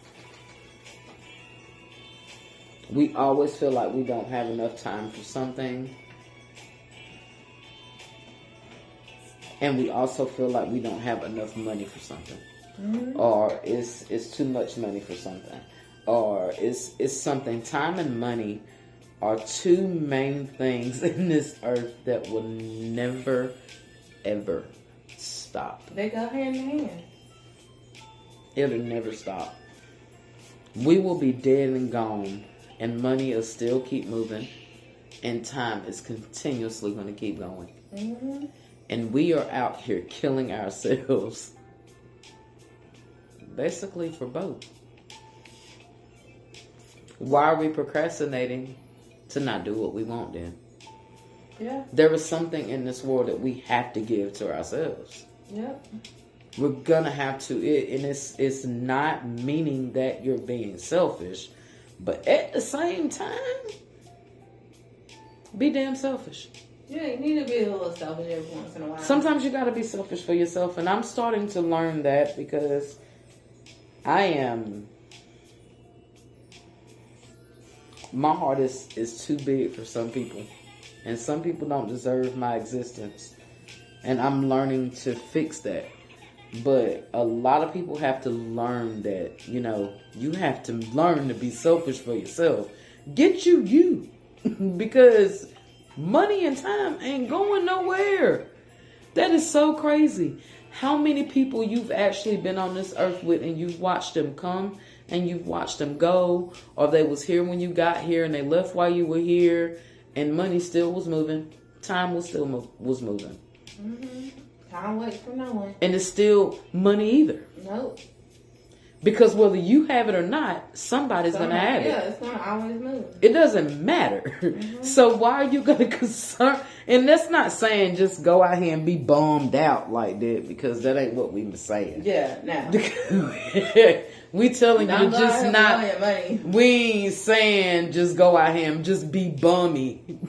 We always feel like we don't have enough time for something. And we also feel like we don't have enough money for something. Mm-hmm. Or it's too much money for something. Or it's something. Time and money are two main things in this earth that will never, ever stop. They go hand in hand. It'll never stop. We will be dead and gone, and money will still keep moving, and time is continuously going to keep going. Mm-hmm. And we are out here killing ourselves. Basically for both. Why are we procrastinating to not do what we want then? Yeah. There is something in this world that we have to give to ourselves. Yep. We're gonna have to, and it's not meaning that you're being selfish, but at the same time, be damn selfish. Yeah, you need to be a little selfish every once in a while. Sometimes you gotta be selfish for yourself, and I'm starting to learn that because my heart is too big for some people, and some people don't deserve my existence, and I'm learning to fix that. But a lot of people have to learn that, you have to learn to be selfish for yourself. Get you. Because money and time ain't going nowhere. That is so crazy. How many people you've actually been on this earth with and you've watched them come and you've watched them go, or they was here when you got here and they left while you were here, and money still was moving. Time was still was moving. Mm-hmm. Time waits for no one. And it's still money either. Nope. Because whether you have it or not, somebody's going to have it. Yeah, it's going to always move. It doesn't matter. Mm-hmm. So why are you going to concern? And that's not saying just go out here and be bummed out like that, because that ain't what we been saying. Yeah, no. We telling you just not. Money. We ain't saying just go out here and just be bummy.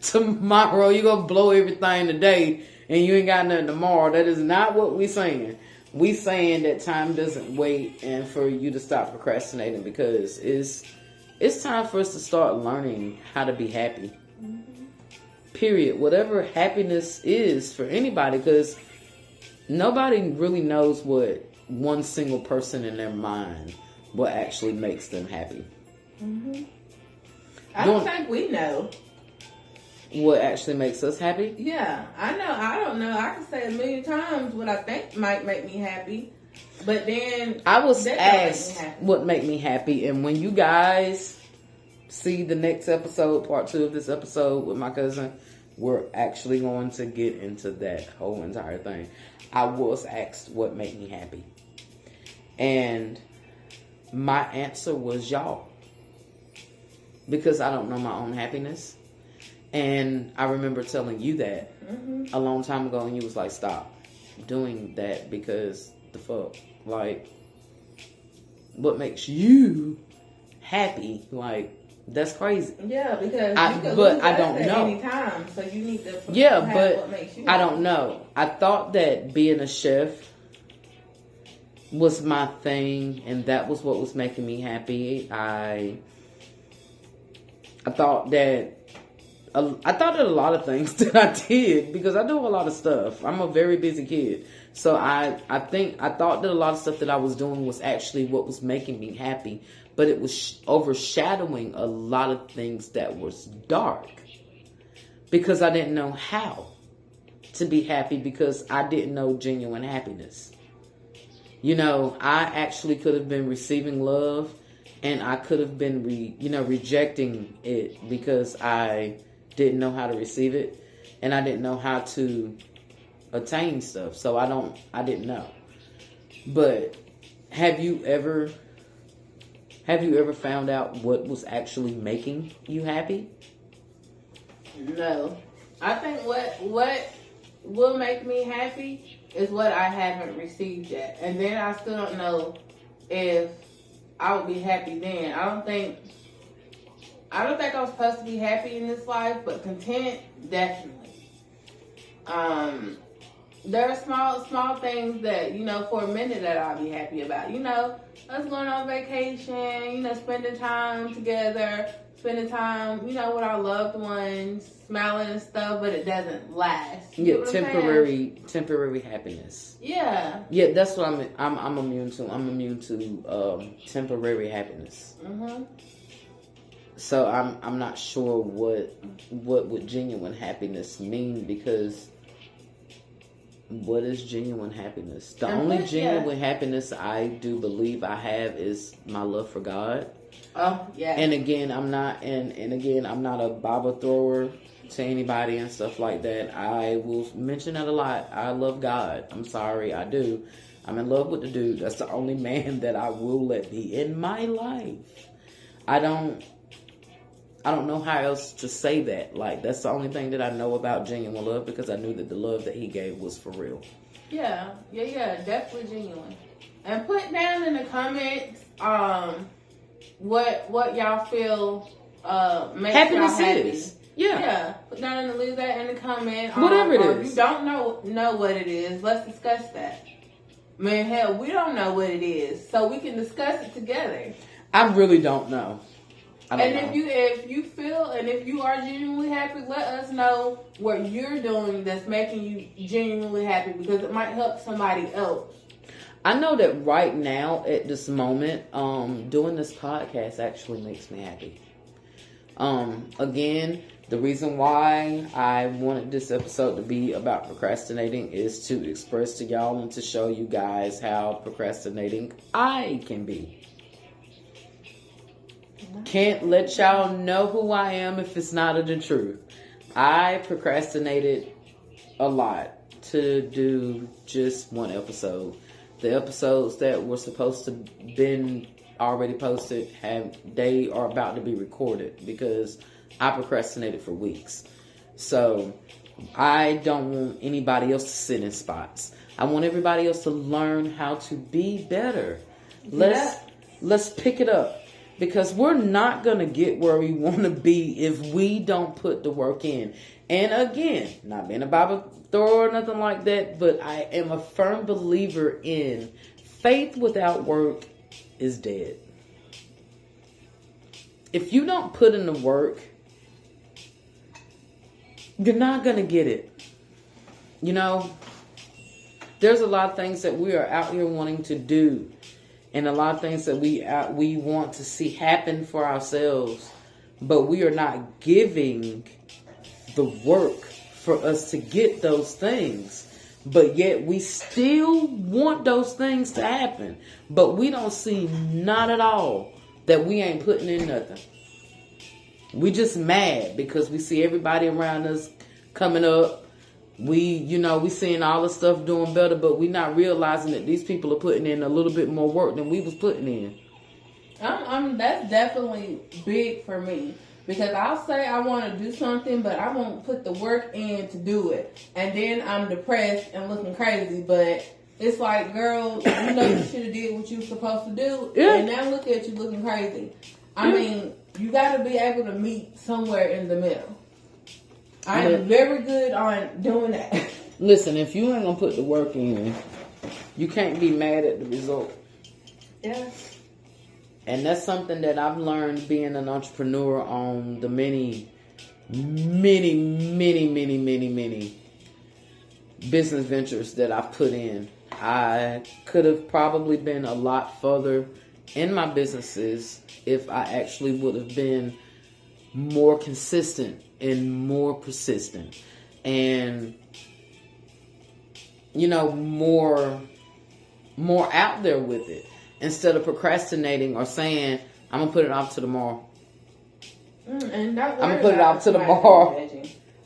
Tomorrow you going to blow everything today and you ain't got nothing tomorrow. That is not what we saying. We saying that time doesn't wait, and for you to stop procrastinating, because it's time for us to start learning how to be happy. Mm-hmm. Period. Whatever happiness is for anybody, because nobody really knows what one single person in their mind what actually makes them happy. Mm-hmm. I don't think we know what actually makes us happy. Yeah, I know. I don't know. I can say a million times what I think might make me happy, but then I was asked what make me happy, and when you guys see the next episode, part 2 of this episode with my cousin, we're actually going to get into that whole entire thing. I was asked what made me happy, and my answer was y'all, because I don't know my own happiness. And I remember telling you that a long time ago, and you was like, stop doing that, because the fuck, like, what makes you happy? Like, that's crazy. Yeah, because I don't know. Any time, so you need to but what makes you I don't know. I thought that being a chef was my thing, and that was what was making me happy. I thought that a lot of things that I did, because I do a lot of stuff. I'm a very busy kid. So I thought that a lot of stuff that I was doing was actually what was making me happy, but it was overshadowing a lot of things that was dark, because I didn't know how to be happy, because I didn't know genuine happiness. I actually could have been receiving love, and I could have been rejecting it, because I didn't know how to receive it, and I didn't know how to attain stuff. So I didn't know. But have you ever found out what was actually making you happy? No. I think what will make me happy is what I haven't received yet. And then I still don't know if I would be happy then. I don't think I'm supposed to be happy in this life, but content, definitely. There are small things that, for a minute that I'll be happy about. Us going on vacation, spending time together, spending time, with our loved ones, smiling and stuff, but it doesn't last. Yeah, temporary happiness. Yeah. Yeah, that's what I'm immune to. I'm immune to temporary happiness. Mm-hmm. So I'm not sure what would genuine happiness mean, because what is genuine happiness? The only genuine happiness I do believe I have is my love for God. Oh, yeah. And again, I'm not a Bible thrower. to anybody and stuff like that. I will mention it a lot. I love God. I'm sorry, I do. I'm in love with the dude. That's the only man that I will let be in my life. I don't know how else to say that. Like, that's the only thing that I know about genuine love, because I knew that the love that he gave was for real. Yeah, definitely genuine. And put down in the comments what y'all feel makes Happiness y'all happy. is. Yeah. Put down and leave that in the comment. Whatever it or is. If you don't know what it is, let's discuss that. Man, hell, we don't know what it is, so we can discuss it together. I really don't know. If you feel and if you are genuinely happy, let us know what you're doing that's making you genuinely happy, because it might help somebody else. I know that right now at this moment, doing this podcast actually makes me happy. Again, the reason why I wanted this episode to be about procrastinating is to express to y'all and to show you guys how procrastinating I can be. Can't let y'all know who I am if it's not the truth. I procrastinated a lot to do just one episode. The episodes that were supposed to been already posted, they are about to be recorded because I procrastinated for weeks. So I don't want anybody else to sit in spots. I want everybody else to learn how to be better. Let's pick it up. Because we're not going to get where we want to be if we don't put the work in. And again, not being a Bible thrower or nothing like that, but I am a firm believer in faith without work is dead. If you don't put in the work, you're not going to get it. You know, there's a lot of things that we are out here wanting to do. And a lot of things that we want to see happen for ourselves, but we are not giving the work for us to get those things. But yet we still want those things to happen. But we don't see not at all that we ain't putting in nothing. We just mad because we see everybody around us coming up. We seeing all the stuff doing better, but we not realizing that these people are putting in a little bit more work than we was putting in. That's definitely big for me, because I'll say I want to do something, but I won't put the work in to do it, and then I'm depressed and looking crazy. But it's like, girl, you should have did what you were supposed to do, and now look at you looking crazy. I mean, you got to be able to meet somewhere in the middle. I am very good on doing that. Listen, if you ain't gonna put the work in, you can't be mad at the result. Yeah. And that's something that I've learned being an entrepreneur on the many business ventures that I've put in. I could have probably been a lot further in my businesses if I actually would have been more consistent and more persistent and more out there with it, instead of procrastinating or saying I'm gonna put it off to tomorrow. I'm gonna put it off to tomorrow.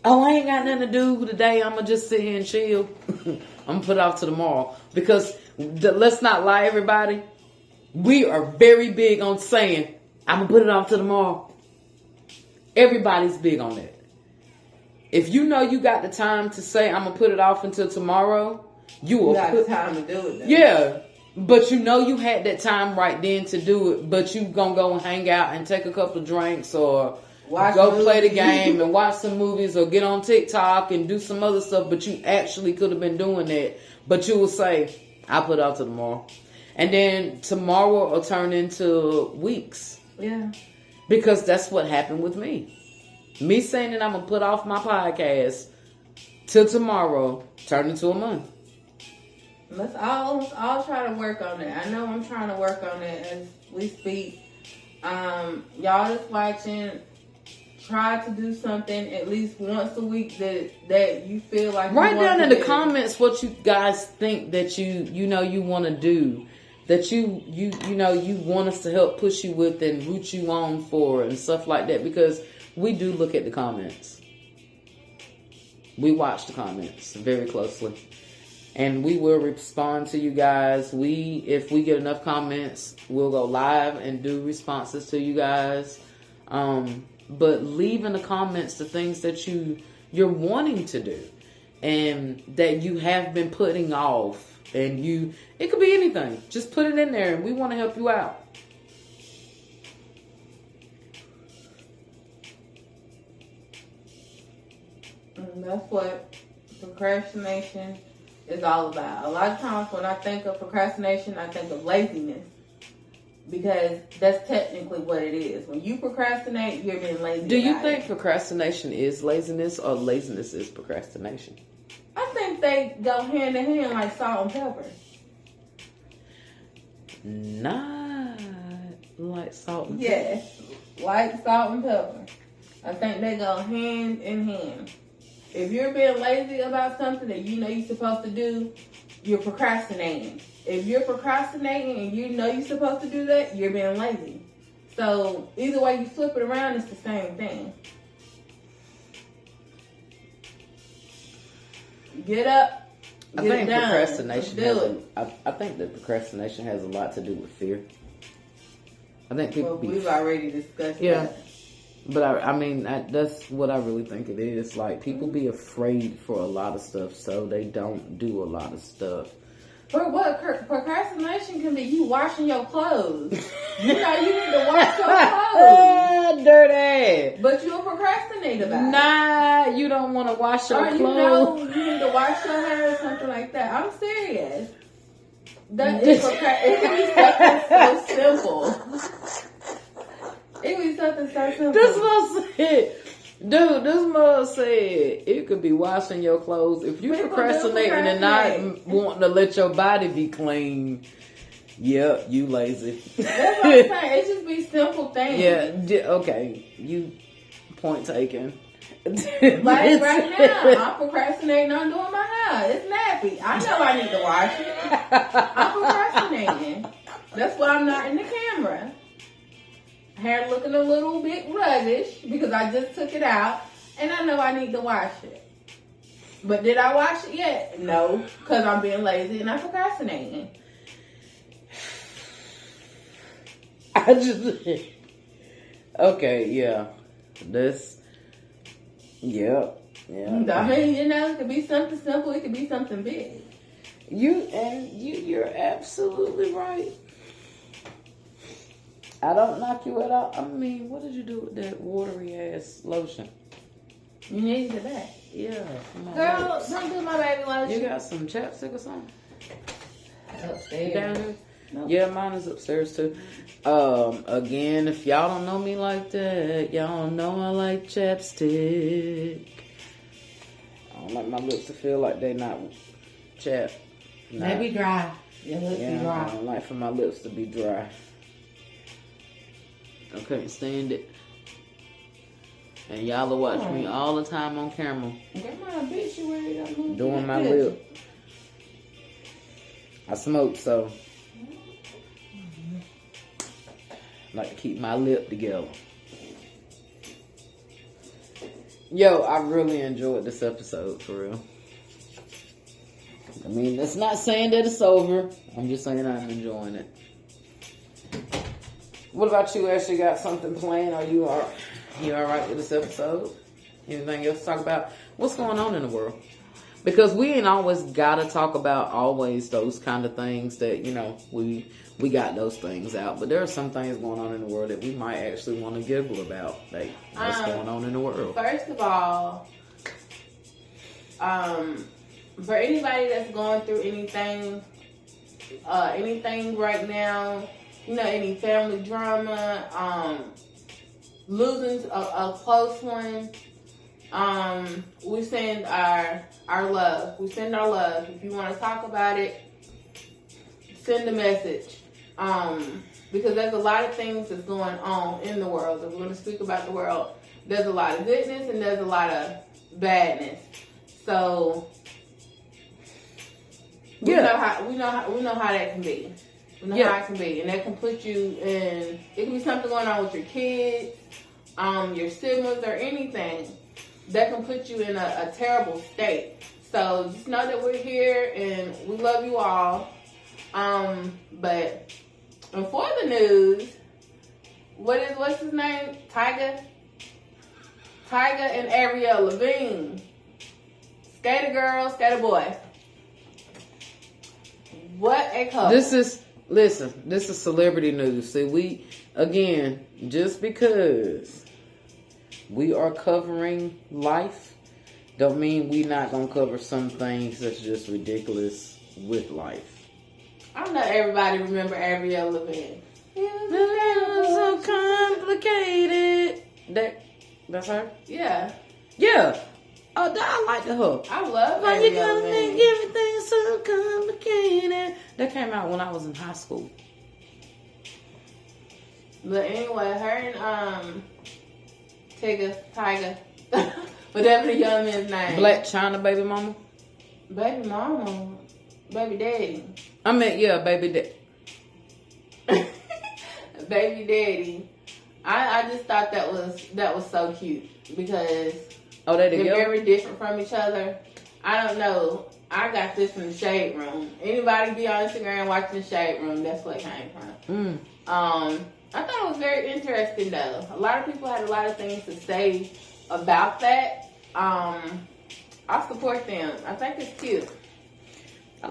Oh, I ain't got nothing to do today, I'm gonna just sit here and chill. I'm gonna put it off to tomorrow, because let's not lie, everybody, we are very big on saying I'm gonna put it off to tomorrow. Everybody's big on that. If you know you got the time to say I'm gonna put it off until tomorrow, you will got the time to do it then. Yeah, but you had that time right then to do it, but you gonna go and hang out and take a couple of drinks or go play the game and watch some movies or get on TikTok and do some other stuff, but you actually could have been doing that, but you will say, I'll put it off to tomorrow. And then tomorrow will turn into weeks. Yeah. Because that's what happened with me. Me saying that I'm going to put off my podcast till tomorrow turned into a month. Let's all try to work on it. I know I'm trying to work on it as we speak. Y'all that's watching, try to do something at least once a week that you feel like you write down in the do. comments what you guys think that you want to do, that you want us to help push you with and root you on for and stuff like that, because we do look at the comments. We watch the comments very closely. And we will respond to you guys. If we get enough comments, we'll go live and do responses to you guys. But leave in the comments the things that you're wanting to do and that you have been putting off. And it could be anything. Just put it in there and we want to help you out. And that's what procrastination is all about. A lot of times when I think of procrastination, I think of laziness. Because that's technically what it is. When you procrastinate, you're being lazy. Do you think procrastination is laziness or laziness is procrastination? I think they go hand in hand like salt and pepper. Not like salt and pepper. Yes, like salt and pepper. I think they go hand in hand. If you're being lazy about something that you know you're supposed to do, you're procrastinating. If you're procrastinating and you know you're supposed to do that, you're being lazy. So either way you flip it around, it's the same thing. Get up. I Get think it done. procrastination Let's do it. I think that procrastination has a lot to do with fear. I think people We've already discussed Yeah. that. But I mean, that's what I really think it is. Like, people be afraid for a lot of stuff, so they don't do a lot of stuff. But what procrastination can be you washing your clothes. You know you need to wash your clothes. Dirty. But you'll procrastinate about it. Nah, you don't want to wash your Or you clothes. know you need to wash your hair or something like that. I'm serious. That is it can be something so simple. It can be something so simple. This mother said, dude, this mother said it could be washing your clothes. If you People do procrastinating and procrastinate. not wanting to let your body be clean, yep, you lazy. That's what I'm saying. It just be simple things. Yeah, okay. You point taken. Like right now, I'm procrastinating on doing my hair. It's nappy. I know I need to wash it. I'm procrastinating. That's why I'm not in the camera. Hair looking a little bit rubbish because I just took it out, and I know I need to wash it. But did I wash it yet? No, because I'm being lazy and I'm procrastinating. I just okay, yeah. Yep. I mean, you know, it could be something simple. It could be something big. You're absolutely right. I don't knock you at all. I mean, what did you do with that watery ass lotion? You need it back. Yeah. Come on, Girl, lips. don't do my baby lotion. You got some chapstick or something Upstairs. down here? Nope. Yeah, mine is upstairs too. Again, if y'all don't know me like that, y'all know I like chapstick. I don't like my lips to feel like they not chapped. They be dry. Your lips be Yeah, I dry. don't like for my lips to be dry. I couldn't stand it. And y'all will watch me all the time on camera Grandma, bitch, you ready to move doing to my the lip. I smoke, so I like to keep my lip together. Yo, I really enjoyed this episode, for real. I mean, that's not saying that it's over. I'm just saying I'm enjoying it. What about you, Ashley? Got something planned? Are you all right with this episode? Anything else to talk about? What's going on in the world? Because we ain't always got to talk about always those kind of things that, you know, we got those things out. But there are some things going on in the world that we might actually want to giggle about. Like, what's going on in the world? First of all, for anybody that's going through anything right now, you know, any family drama, losing a close one, we send our love. We send our love. If you want to talk about it, send a message. Because there's a lot of things that's going on in the world. If we're going to speak about the world, there's a lot of goodness and there's a lot of badness. So we know how that can be. We know how it can be, and that can put you in. It can be something going on with your kids, your siblings, or anything. that can put you in a terrible state. So just know that we're here and we love you all. But for the news, what's his name? Tyga and Ariel Levine. Skater girl, skater boy. What a couple. This is celebrity news. See, again, just because we are covering life, don't mean we not gonna cover some things that's just ridiculous with life. I don't know everybody remember Ariel Levine. It's so complicated. That's her? Yeah. Yeah. Oh, I like the hook. I love Why you Ariel gonna Levine. make everything so complicated? That came out when I was in high school. But anyway, her and Tyga, whatever the young man's name. Black China baby mama? Baby mama. Baby daddy. I meant, yeah, baby daddy. Baby daddy. I just thought that was so cute because Oh, they they're together? very different from each other. I don't know. I got this from the Shade Room. Anybody be on Instagram watching the Shade Room, that's what it came from. I thought it was very interesting though. A lot of people had a lot of things to say about that. I support them. I think it's cute. I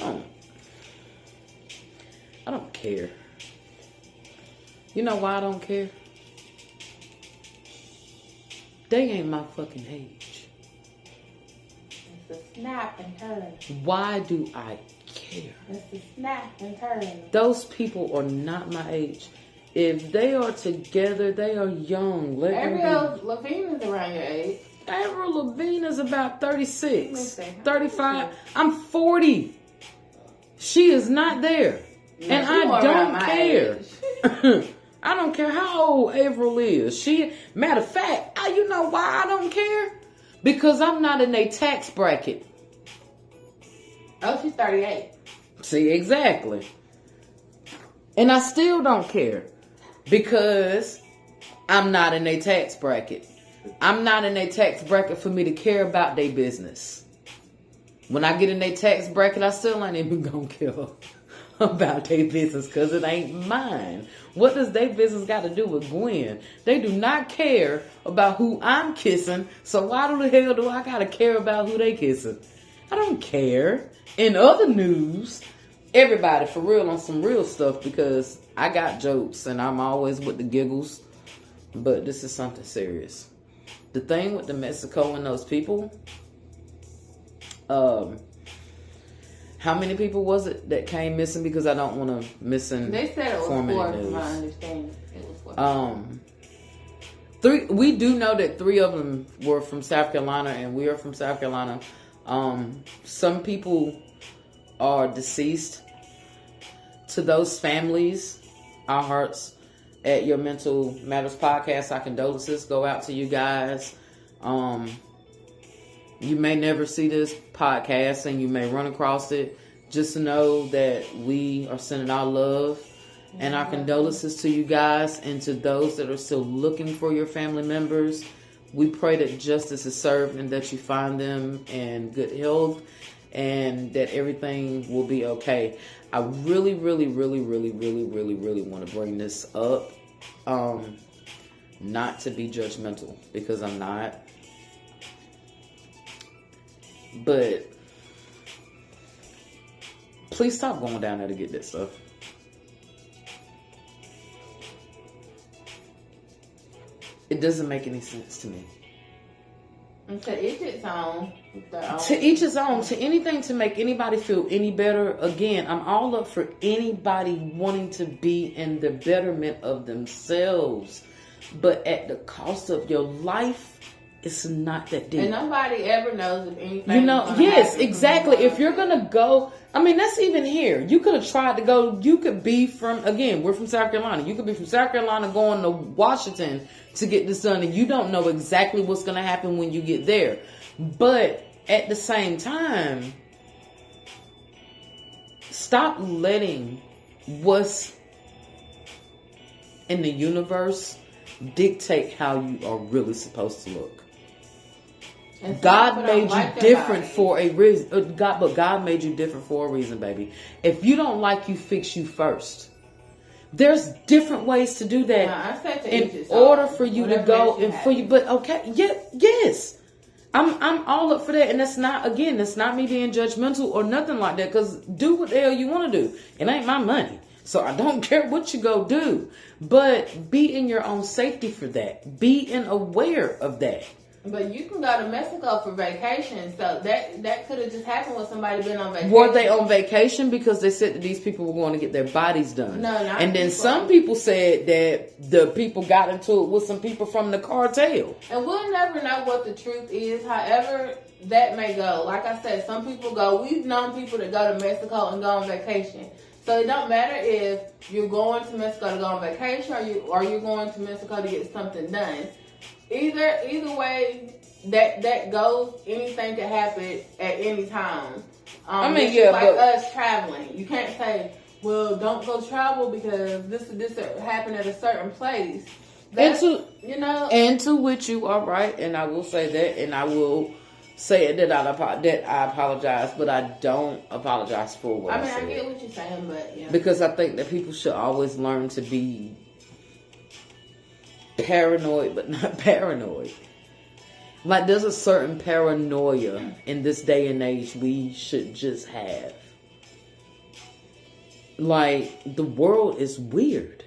don't care. You know why I don't care? They ain't my fucking age. It's a snap and turn. Why do I care? It's a snap and turn. Those people are not my age. If they are together, they are young. Let them Ariel Levine is around your age. be. Avril Lavigne is about 36, Listen, 35. I'm 40. She is not there. Now, And she I more around don't my care. age. I don't care how old Avril is. Matter of fact, you know why I don't care? Because I'm not in a tax bracket. Oh, she's 38. See, exactly. And I still don't care. Because I'm not in a tax bracket. I'm not in a tax bracket for me to care about their business. When I get in a tax bracket, I still ain't even gonna care about their business because it ain't mine. What does their business got to do with Gwen? They do not care about who I'm kissing, so why the hell do I got to care about who they kissing? I don't care. In other news, everybody for real on some real stuff because I got jokes and I'm always with the giggles, but this is something serious. The thing with the Mexico and those people, how many people was it that came missing? Because I don't want to misinform. They said it was 4 from my understanding. It was 4. 3. We do know that 3 of them were from South Carolina, and we are from South Carolina. Some people are deceased. To those families, our hearts at Your Mental Matters podcast. Our condolences go out to you guys. You may never see this podcast and you may run across it. Just know that we are sending our love and our condolences to you guys and to those that are still looking for your family members. We pray that justice is served and that you find them in good health and that everything will be okay. I really, really, really, really, really, really, really want to bring this up. Not to be judgmental because I'm not. But please stop going down there to get that stuff. It doesn't make any sense to me. And to each its own. To each his own. To anything to make anybody feel any better. Again, I'm all up for anybody wanting to be in the betterment of themselves. But at the cost of your life, it's not that deep. And nobody ever knows if anything. You know, yes, exactly. If you're going to go, I mean, that's even here. You could have tried to go, you could be from, again, we're from South Carolina. You could be from South Carolina going to Washington to get this done. And you don't know exactly what's going to happen when you get there. But at the same time, stop letting what's in the universe dictate how you are really supposed to look. And some God people don't made you like their different bodies. for a reason. God made you different for a reason, baby. If you don't like you, fix you first. There's different ways to do that. No, I said to each in his order own. for you to Whatever go makes you and for you, happy. but okay, yes. I'm all up for that, and that's not me being judgmental or nothing like that. Because do what the hell you want to do. It ain't my money, so I don't care what you go do. But be in your own safety for that. Be aware of that. But you can go to Mexico for vacation, so that could have just happened when somebody been on vacation. Were they on vacation because they said that these people were going to get their bodies done? No, not and then people. some people said that the people got into it with some people from the cartel. And we'll never know what the truth is. However, that may go. Like I said, some people go. We've known people that go to Mexico and go on vacation. So it don't matter if you're going to Mexico to go on vacation or you're going to Mexico to get something done. Either way that goes, anything can happen at any time. It's just like us traveling. You can't say, well, don't go travel because this happened at a certain place. And to which you are right, and I will say that, and I will say that I apologize, but I don't apologize for what I said. I get what you're saying, but yeah. Because I think that people should always learn to be paranoid, but not paranoid. Like, there's a certain paranoia in this day and age we should just have. Like, the world is weird.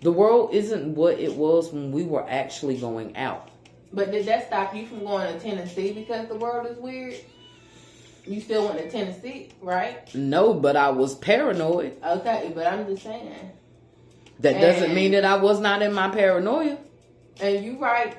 The world isn't what it was when we were actually going out. But did that stop you from going to Tennessee because the world is weird? You still went to Tennessee, right? No, but I was paranoid. Okay, but I'm just saying. That doesn't mean that I was not in my paranoia. And you right.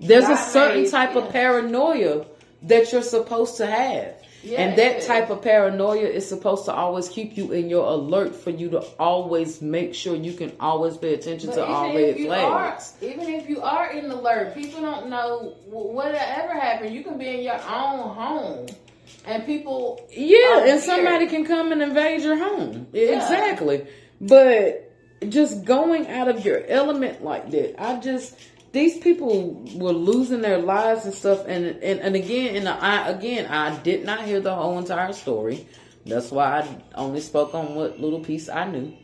There's a certain type of paranoia that you're supposed to have. Yeah, and that type of paranoia is supposed to always keep you in your alert for you to always make sure you can always pay attention to all red flags. Even if you are in alert, people don't know whatever happened. You can be in your own home. And people... Yeah, and somebody can come and invade your home. Yeah. Exactly. But just going out of your element like that, these people were losing their lives and stuff. And again, I did not hear the whole entire story. That's why I only spoke on what little piece I knew.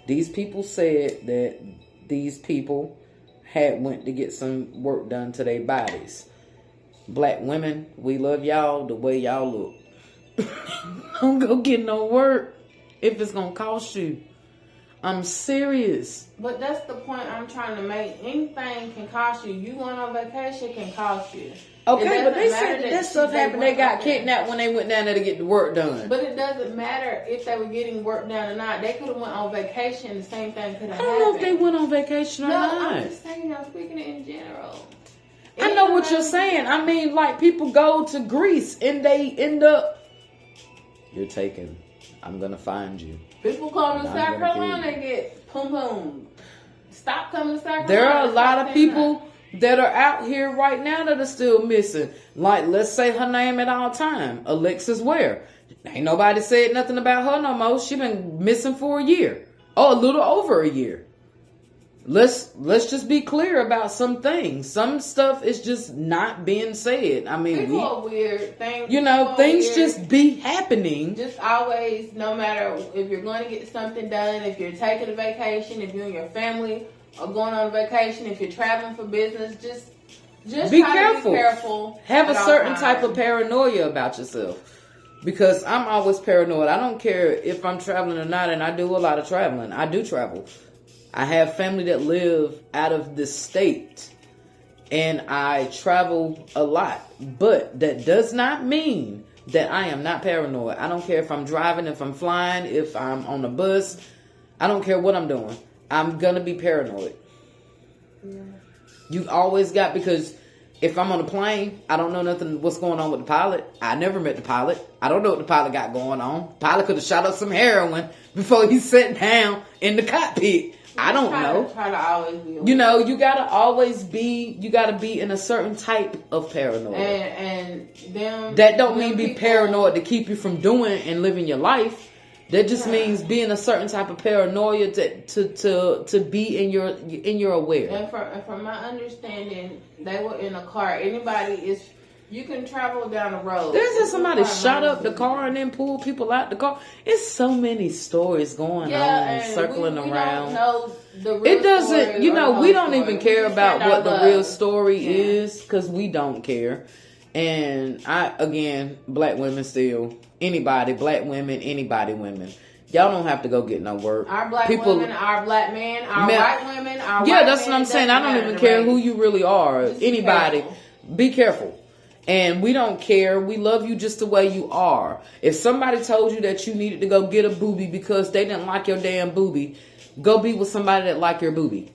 These people said that these people had went to get some work done to their bodies. Black women, we love y'all the way y'all look. Don't go get no work if it's going to cost you. I'm serious. But that's the point I'm trying to make. Anything can cost you. You going on vacation can cost you. Okay, but they said that stuff happened. They got kidnapped when they went down there to get the work done. But it doesn't matter if they were getting work done or not. They could have went on vacation. The same thing could have happened. I don't know if they went on vacation or not. I'm just saying. I'm speaking in general. I know what you're saying. I mean, like, people go to Greece and they end up... You're taken. I'm going to find you. People come to South Carolina and get pum-pum. Stop coming to South Carolina. There are a lot of people that are out here right now that are still missing. Like, let's say her name at all time. Alexis Ware. Ain't nobody said nothing about her no more. She been missing for a year. Oh, a little over a year. Let's just be clear about some things. Some stuff is just not being said. I mean, people are weird. Things weird. Just be happening. Just always, no matter if you're going to get something done, if you're taking a vacation, if you and your family are going on a vacation, if you're traveling for business, just be try to be careful. Have a certain type of paranoia about yourself. Because I'm always paranoid. I don't care if I'm traveling or not, and I do a lot of traveling. I do travel. I have family that live out of this state, and I travel a lot. But that does not mean that I am not paranoid. I don't care if I'm driving, if I'm flying, if I'm on a bus. I don't care what I'm doing. I'm going to be paranoid. Yeah. You always got, because if I'm on a plane, I don't know nothing what's going on with the pilot. I never met the pilot. I don't know what the pilot got going on. The pilot could have shot up some heroin before he sat down in the cockpit. I don't know. Try to always be aware. You know, you gotta be in a certain type of paranoia. And that don't mean be paranoid to keep you from doing and living your life. That just means being a certain type of paranoia to be in your aware. And from my understanding, they were in a car. Anybody is, you can travel down the road. There's just somebody shot up the car and then pulled people out the car. It's so many stories going on, circling around. Don't know the real It doesn't, story you or know, the we whole don't story. even We care just about send what our the real love. story is because we don't care. And again, black women still, black women, women. Y'all don't have to go get no work. Our black women, our black men, our white women, our yeah, white that's men, what I'm saying. I don't even doesn't care matter, who you really are. Just be Anybody, careful. be careful. And we don't care. We love you just the way you are. If somebody told you that you needed to go get a boobie because they didn't like your damn boobie, go be with somebody that like your boobie.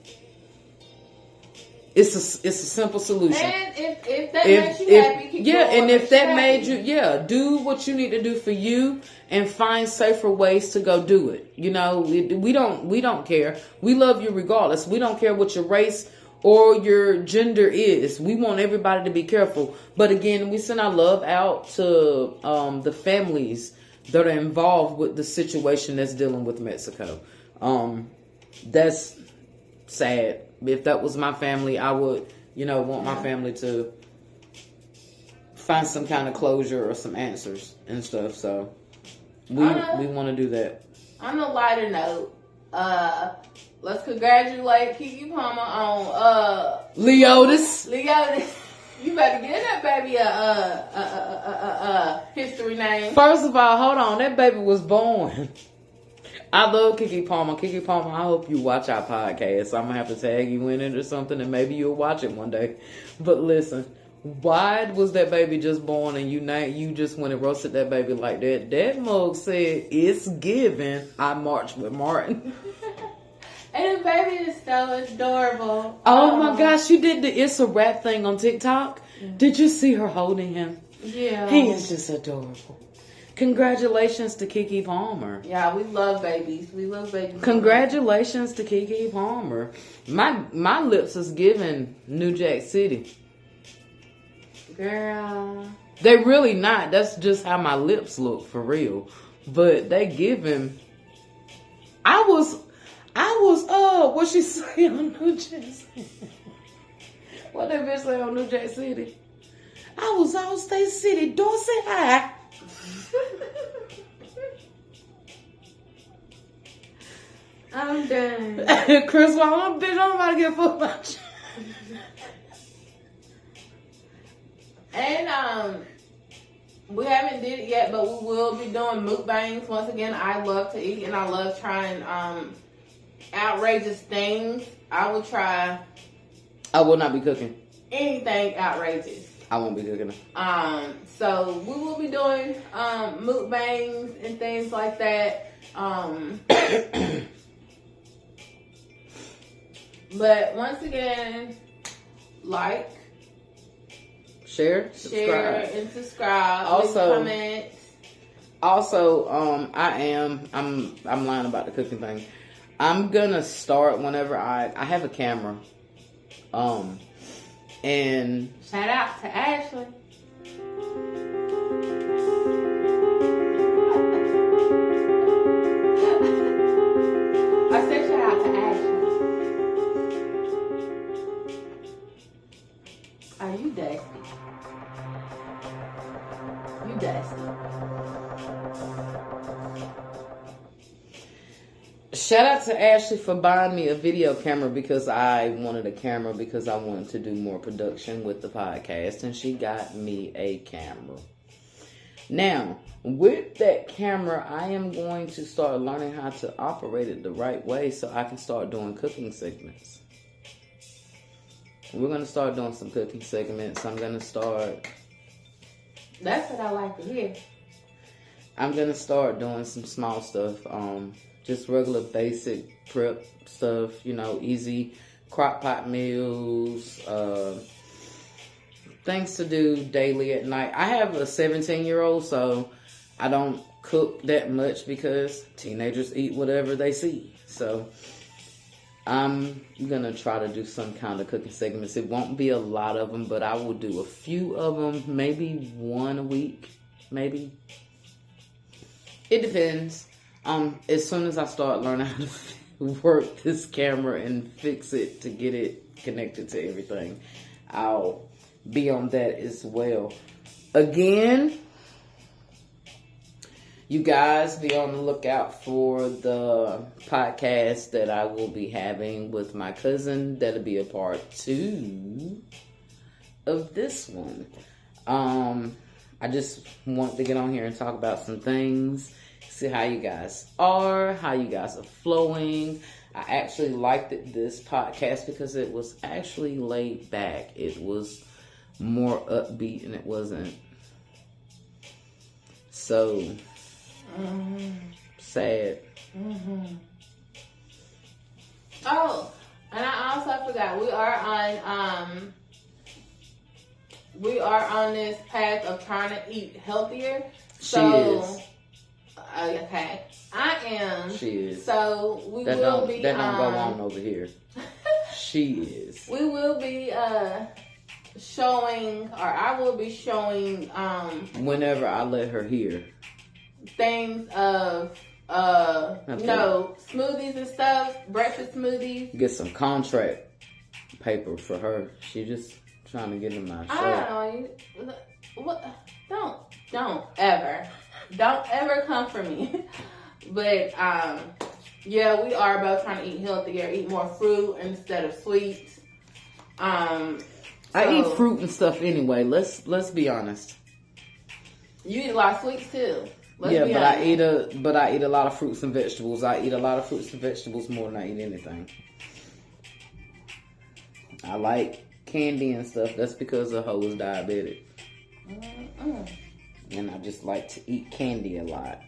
It's a simple solution. And if that makes you happy, keep going. And if that Happy. made you, do what you need to do for you and find safer ways to go do it. You know, we don't care. We love you regardless. We don't care what your race or your gender is. We want everybody to be careful. But again, we send our love out to the families that are involved with the situation that's dealing with Mexico. That's sad. If that was my family, I would, want my family to find some kind of closure or some answers and stuff. So we want to do that. On a lighter note, let's congratulate Keke Palmer on Leotis. You better give that baby a history name. First of all, hold on, that baby was born. I love Keke Palmer. Keke Palmer, I hope you watch our podcast. I'm going to have to tag you in it or something, and maybe you'll watch it one day. But listen, why was that baby just born and you just went and roasted that baby like that? That mug said, it's given. I marched with Martin. And the baby is so adorable. Oh my gosh, you did the It's a Rap thing on TikTok? Did you see her holding him? Yeah. He is just adorable. Congratulations to Keke Palmer. Yeah, we love babies. We love babies. Congratulations to Keke Palmer. My lips is giving New Jack City. Girl. They really not. That's just how my lips look for real. But they giving. I was what she say on New Jack City? What that bitch say on New Jack City? I was on State City, Dorset High. I'm done. Chris, well, bitch, I'm about to get full lunch. And we haven't did it yet, but we will be doing mukbangs. Once again, I love to eat and I love trying outrageous things. I will try. I will not be cooking. Anything outrageous. I won't be cooking. So we will be doing mukbangs and things like that. But once again, like, share, subscribe, and subscribe. Also, comment. Also, I'm lying about the cooking thing. I'm gonna start whenever I have a camera. And Shout out to Ashley. I said shout out to Ashley. Are you dusty? You dusty. shout out to Ashley for buying me a video camera because I wanted a camera because I wanted to do more production with the podcast, and she got me a camera. Now, with that camera, I am going to start learning how to operate it the right way so I can start doing cooking segments. We're going to start doing some cooking segments. I'm going to start... That's what I like to hear. I'm going to start doing some small stuff. Just regular basic prep stuff, easy crock pot meals, things to do daily at night. I have a 17-year-old, so I don't cook that much because teenagers eat whatever they see. So I'm going to try to do some kind of cooking segments. It won't be a lot of them, but I will do a few of them, maybe one a week, maybe. It depends. As soon as I start learning how to work this camera and fix it to get it connected to everything, I'll be on that as well. Again, you guys be on the lookout for the podcast that I will be having with my cousin. That'll be a part 2 of this one. I just want to get on here and talk about some things, see how you guys are, how you guys are flowing. I actually liked this podcast because it was actually laid back. It was more upbeat and it wasn't so sad. Oh, and I also forgot we are on this path of trying to eat healthier. So, She is. Okay, I am. She is. So we That will don't, be. that don't go on over here. She is. We will be showing, or I will be showing Whenever I let her hear. things of smoothies and stuff, breakfast smoothies. Get some contract paper for her. She just trying to get in my show. I don't know. What? Don't ever come for me. But yeah, we are both trying to eat healthier, eat more fruit instead of sweets. I eat fruit and stuff anyway. Let's be honest. You eat a lot of sweets too. But I eat a lot of fruits and vegetables. I eat a lot of fruits and vegetables more than I eat anything. I like candy and stuff. That's because the hoe is diabetic. And I just like to eat candy a lot.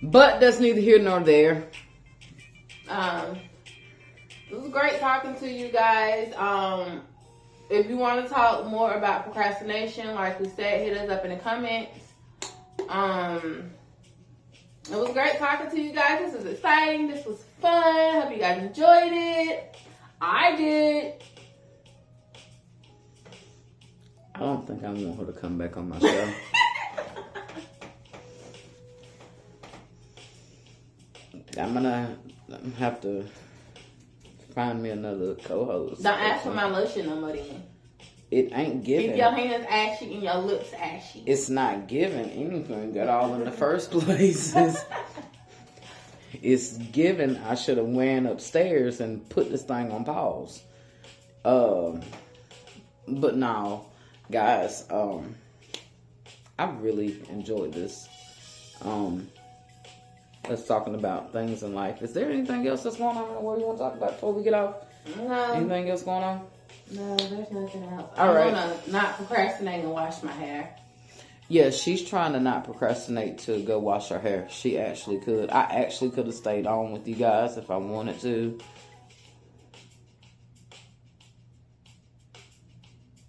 But that's neither here nor there. It was great talking to you guys. If you want to talk more about procrastination, like we said, hit us up in the comments. It was great talking to you guys. This was exciting. This was fun. Hope you guys enjoyed it. I did. I don't think I want her to come back on my show. I'm gonna have to find me another co-host. Don't ask for my lotion no more then. It ain't giving. Keep your hands ashy and your lips ashy. It's not giving anything at all in the first place. It's given. I should have went upstairs and put this thing on pause. But no, guys, I really enjoyed this. Us talking about things in life. Is there anything else that's going on in the world you want to talk about before we get off? No. Anything else going on? No, there's nothing else. All right. I'm gonna not procrastinate and wash my hair. Yeah, she's trying to not procrastinate to go wash her hair. She actually could. I actually could have stayed on with you guys if I wanted to.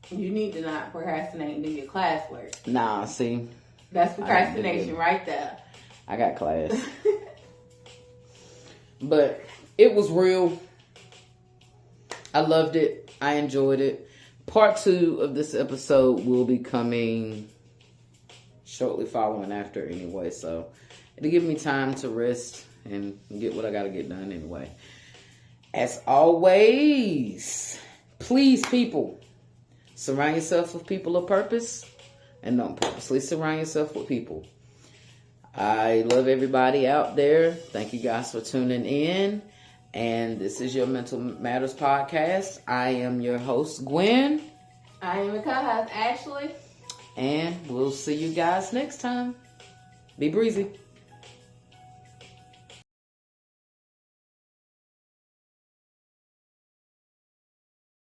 You need to not procrastinate and do your classwork. Nah, see. That's procrastination right there. I got class. But it was real. I loved it. I enjoyed it. Part 2 of this episode will be coming shortly following after anyway. So it'll give me time to rest and get what I got to get done anyway. As always, please, people, surround yourself with people of purpose and don't purposely surround yourself with people. I love everybody out there. Thank you guys for tuning in. And this is your Mental Matters Podcast. I am your host, Gwen. I am your co-host, Ashley. And we'll see you guys next time. Be breezy.